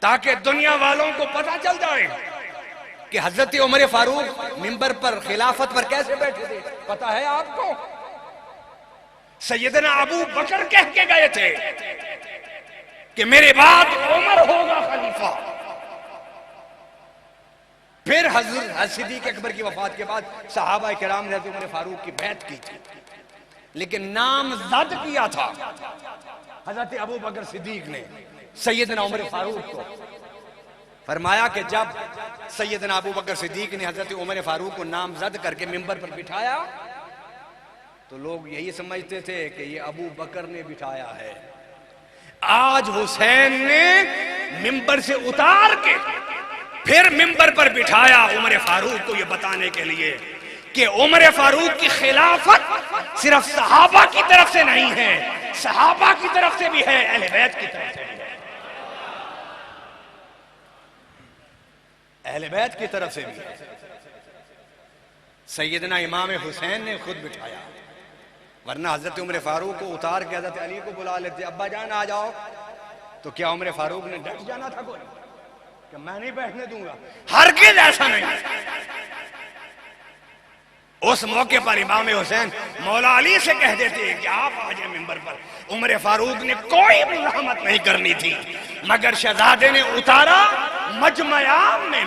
Speaker 1: تاکہ دنیا والوں کو پتہ چل جائے کہ حضرت عمر فاروق منبر پر خلافت پر کیسے بیٹھے تھے پتہ ہے آپ کو؟ سیدنا ابو بکر کہہ کے گئے تھے کہ میرے بعد عمر ہوگا خلیفہ. پھر حضرت صدیق اکبر کی وفات کے بعد صحابہ کرام نے حضرت عمر فاروق کی بیعت کی تھی، لیکن نامزد کیا تھا حضرت ابو بکر صدیق نے سیدنا عمر فاروق کو. فرمایا کہ جب سیدنا ابو بکر صدیق نے حضرت عمر فاروق کو نامزد کر کے منبر پر بٹھایا تو لوگ یہی سمجھتے تھے کہ یہ ابو بکر نے بٹھایا ہے. آج حسین نے منبر سے اتار کے پھر منبر پر بٹھایا عمر فاروق کو یہ بتانے کے لیے کہ عمر فاروق کی خلافت صرف صحابہ کی طرف سے نہیں ہے، صحابہ کی طرف سے بھی ہے، اہل بیت کی طرف سے بھی ہے، اہل بیت کی طرف سے بھی ہے. سیدنا امام حسین نے خود بٹھایا، ورنہ حضرت عمر فاروق کو اتار کے حضرت علی کو بلا لیتے، ابا جان آ جاؤ، تو کیا عمر فاروق نے ڈٹ جانا تھا کوئی کہ میں نہیں بیٹھنے دوں گا؟ ہرگز ایسا نہیں. اس موقع پر امام حسین مولا علی سے کہہ دیتے کہ آپ آ جائیں منبر پر. عمر فاروق نے کوئی مزاحمت نہیں کرنی تھی، مگر شہزادے نے اتارا مجمع عام میں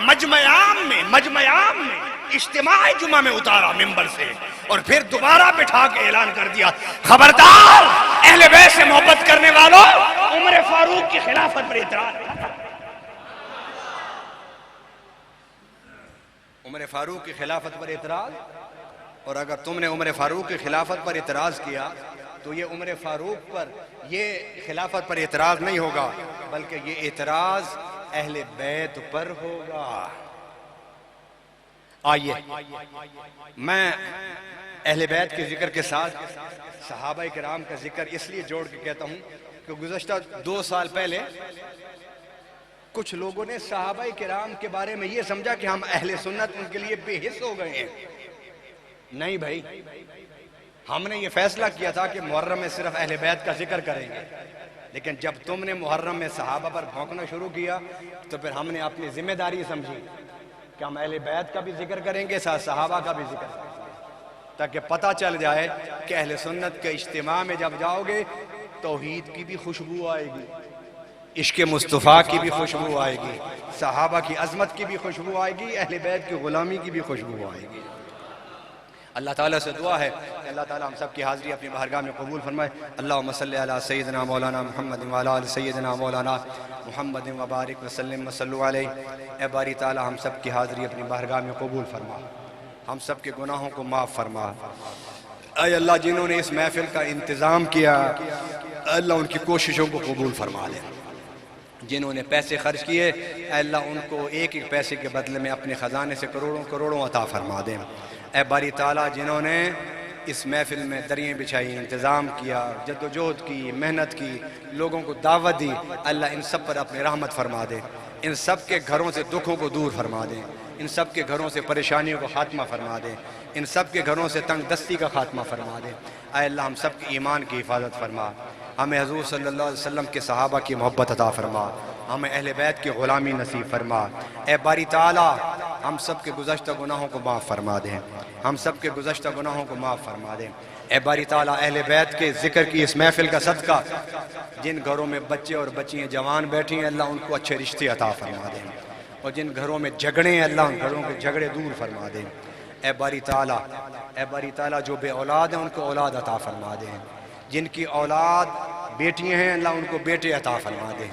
Speaker 1: اجتماع جمعہ میں اتارا منبر سے، اور پھر دوبارہ بٹھا کے اعلان کر دیا خبردار اہل بیت سے محبت کرنے والوں، عمر فاروق کی خلافت پر اعتراض. عمر فاروق کی خلافت پر اعتراض. اور اگر تم نے عمر فاروق کی خلافت پر اعتراض کیا تو یہ عمر فاروق پر، یہ خلافت پر اعتراض نہیں ہوگا، بلکہ یہ اعتراض اہل بیت پر ہوگا. آئیے میں اہل بیت کے ذکر کے ساتھ صحابہ کرام کا ذکر اس لیے جوڑ کے کہتا ہوں کہ گزشتہ 2 سال پہلے کچھ لوگوں نے صحابہ کرام کے بارے میں یہ سمجھا کہ ہم اہل سنت ان کے لیے بے حس ہو گئے ہیں. نہیں بھائی، ہم نے یہ فیصلہ کیا تھا کہ محرم میں صرف اہل بیت کا ذکر کریں گے، لیکن جب تم نے محرم میں صحابہ پر بھونکنا شروع کیا تو پھر ہم نے اپنی ذمہ داری سمجھی کہ ہم اہل بیت کا بھی ذکر کریں گے، ساتھ صحابہ کا بھی ذکر کریں گے، تاکہ پتہ چل جائے کہ اہل سنت کے اجتماع میں جب جاؤ گے توحید کی بھی خوشبو آئے گی، عشق مصطفیٰ کی بھی خوشبو آئے گی، صحابہ کی عظمت کی بھی خوشبو آئے گی، اہل بیت کی غلامی کی بھی خوشبو آئے گی. اللہ تعالیٰ سے دعا ہے کہ اللہ تعالیٰ ہم سب کی حاضری اپنی بارگاہ میں قبول فرمائے. اللہم صلی علی سیدنا مولانا محمد وعلی آل سیدنا مولانا محمد وبارک وسلم وصلو علیہ. اے باری تعالیٰ ہم سب کی حاضری اپنی بارگاہ میں قبول فرما، ہم سب کے گناہوں کو معاف فرما. اے اللہ جنہوں نے اس محفل کا انتظام کیا اللہ ان کی کوششوں کو قبول فرما لے. جنہوں نے پیسے خرچ کیے اے اللہ ان کو ایک ایک پیسے کے بدلے میں اپنے خزانے سے کروڑوں کروڑوں عطا فرما دیں. اے باری تعالیٰ جنہوں نے اس محفل میں دریاں بچھائی، انتظام کیا، جد و جہد کی، محنت کی، لوگوں کو دعوت دی، اللہ ان سب پر اپنی رحمت فرما دے. ان سب کے گھروں سے دکھوں کو دور فرما دے، ان سب کے گھروں سے پریشانیوں کو خاتمہ فرما دے، ان سب کے گھروں سے تنگ دستی کا خاتمہ فرما دے. اے اللہ ہم سب کے ایمان کی حفاظت فرما، ہمیں حضور صلی اللہ علیہ وسلم کے صحابہ کی محبت عطا فرما، ہمیں اہل بیت کی غلامی نصیب فرما. اے باری تعالیٰ ہم سب کے گزشتہ گناہوں کو معاف فرما دیں، ہم سب کے گزشتہ گناہوں کو معاف فرما دیں. اے باری تعالیٰ اہل بیت کے ذکر کی اس محفل کا صدقہ جن گھروں میں بچے اور بچیاں جوان بیٹھی ہیں اللہ ان کو اچھے رشتے عطا فرما دیں، اور جن گھروں میں جھگڑے ہیں اللہ ان گھروں کے جھگڑے دور فرما دیں. اے باری تعالیٰ جو بے اولاد ہیں ان کو اولاد عطا فرما دیں، جن کی اولاد بیٹیاں ہیں اللہ ان کو بیٹے عطا فرما دیں،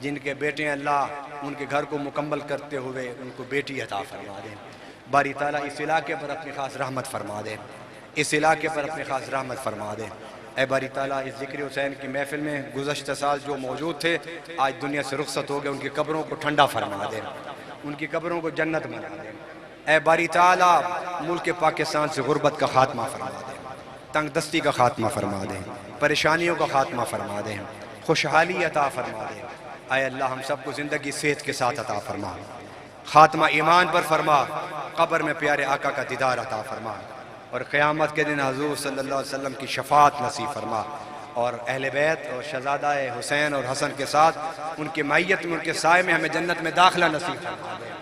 Speaker 1: جن کے بیٹے ہیں اللہ ان کے گھر کو مکمل کرتے ہوئے ان کو بیٹی عطا فرما دیں. باری تعالیٰ اس علاقے پر اپنی خاص رحمت فرما دیں، اس علاقے پر اپنی خاص رحمت فرما دیں. اے باری تعالیٰ اس ذکر حسین کی محفل میں گزشتہ سال جو موجود تھے آج دنیا سے رخصت ہو گئے، ان کی قبروں کو ٹھنڈا فرما دیں، ان کی قبروں کو جنت بنا دیں. اے باری تعالیٰ ملک پاکستان سے غربت کا خاتمہ فرما دیں، تنگ دستی کا خاتمہ فرما دیں، پریشانیوں کا خاتمہ فرما دیں، خوشحالی عطا فرما دیں. اے اللہ ہم سب کو زندگی صحت کے ساتھ عطا فرما، خاتمہ ایمان پر فرما، قبر میں پیارے آقا کا دیدار عطا فرما، اور قیامت کے دن حضور صلی اللہ علیہ وسلم کی شفاعت نصیب فرما، اور اہل بیت اور شہزادہ حسین اور حسن کے ساتھ ان کی معیت میں ان کے سائے میں ہمیں جنت میں داخلہ نصیب فرما دے.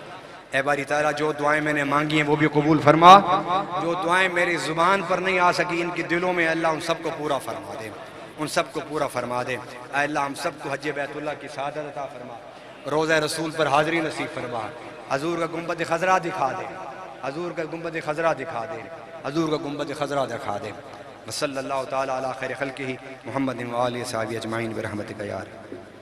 Speaker 1: اے باری تعالیٰ جو دعائیں میں نے مانگی ہیں وہ بھی قبول فرما، جو دعائیں میری زبان پر نہیں آ سکی ان کی دلوں میں اللہ ان سب کو پورا فرما دے، ان سب کو پورا فرما دے۔ اے اللہ ہم سب کو حج بیت اللہ کی سعادت عطا فرما، روضہ رسول پر حاضری نصیب فرما، حضور کا گنبد خضرا دکھا دے، حضور کا گنبد خضرا دکھا دے، حضور کا گنبد خضرا دکھا دے۔ وصلی اللہ تعالیٰ علی خیر خلقہ محمد و آلہ و صحبہ اجمعین برحمتک یا رب۔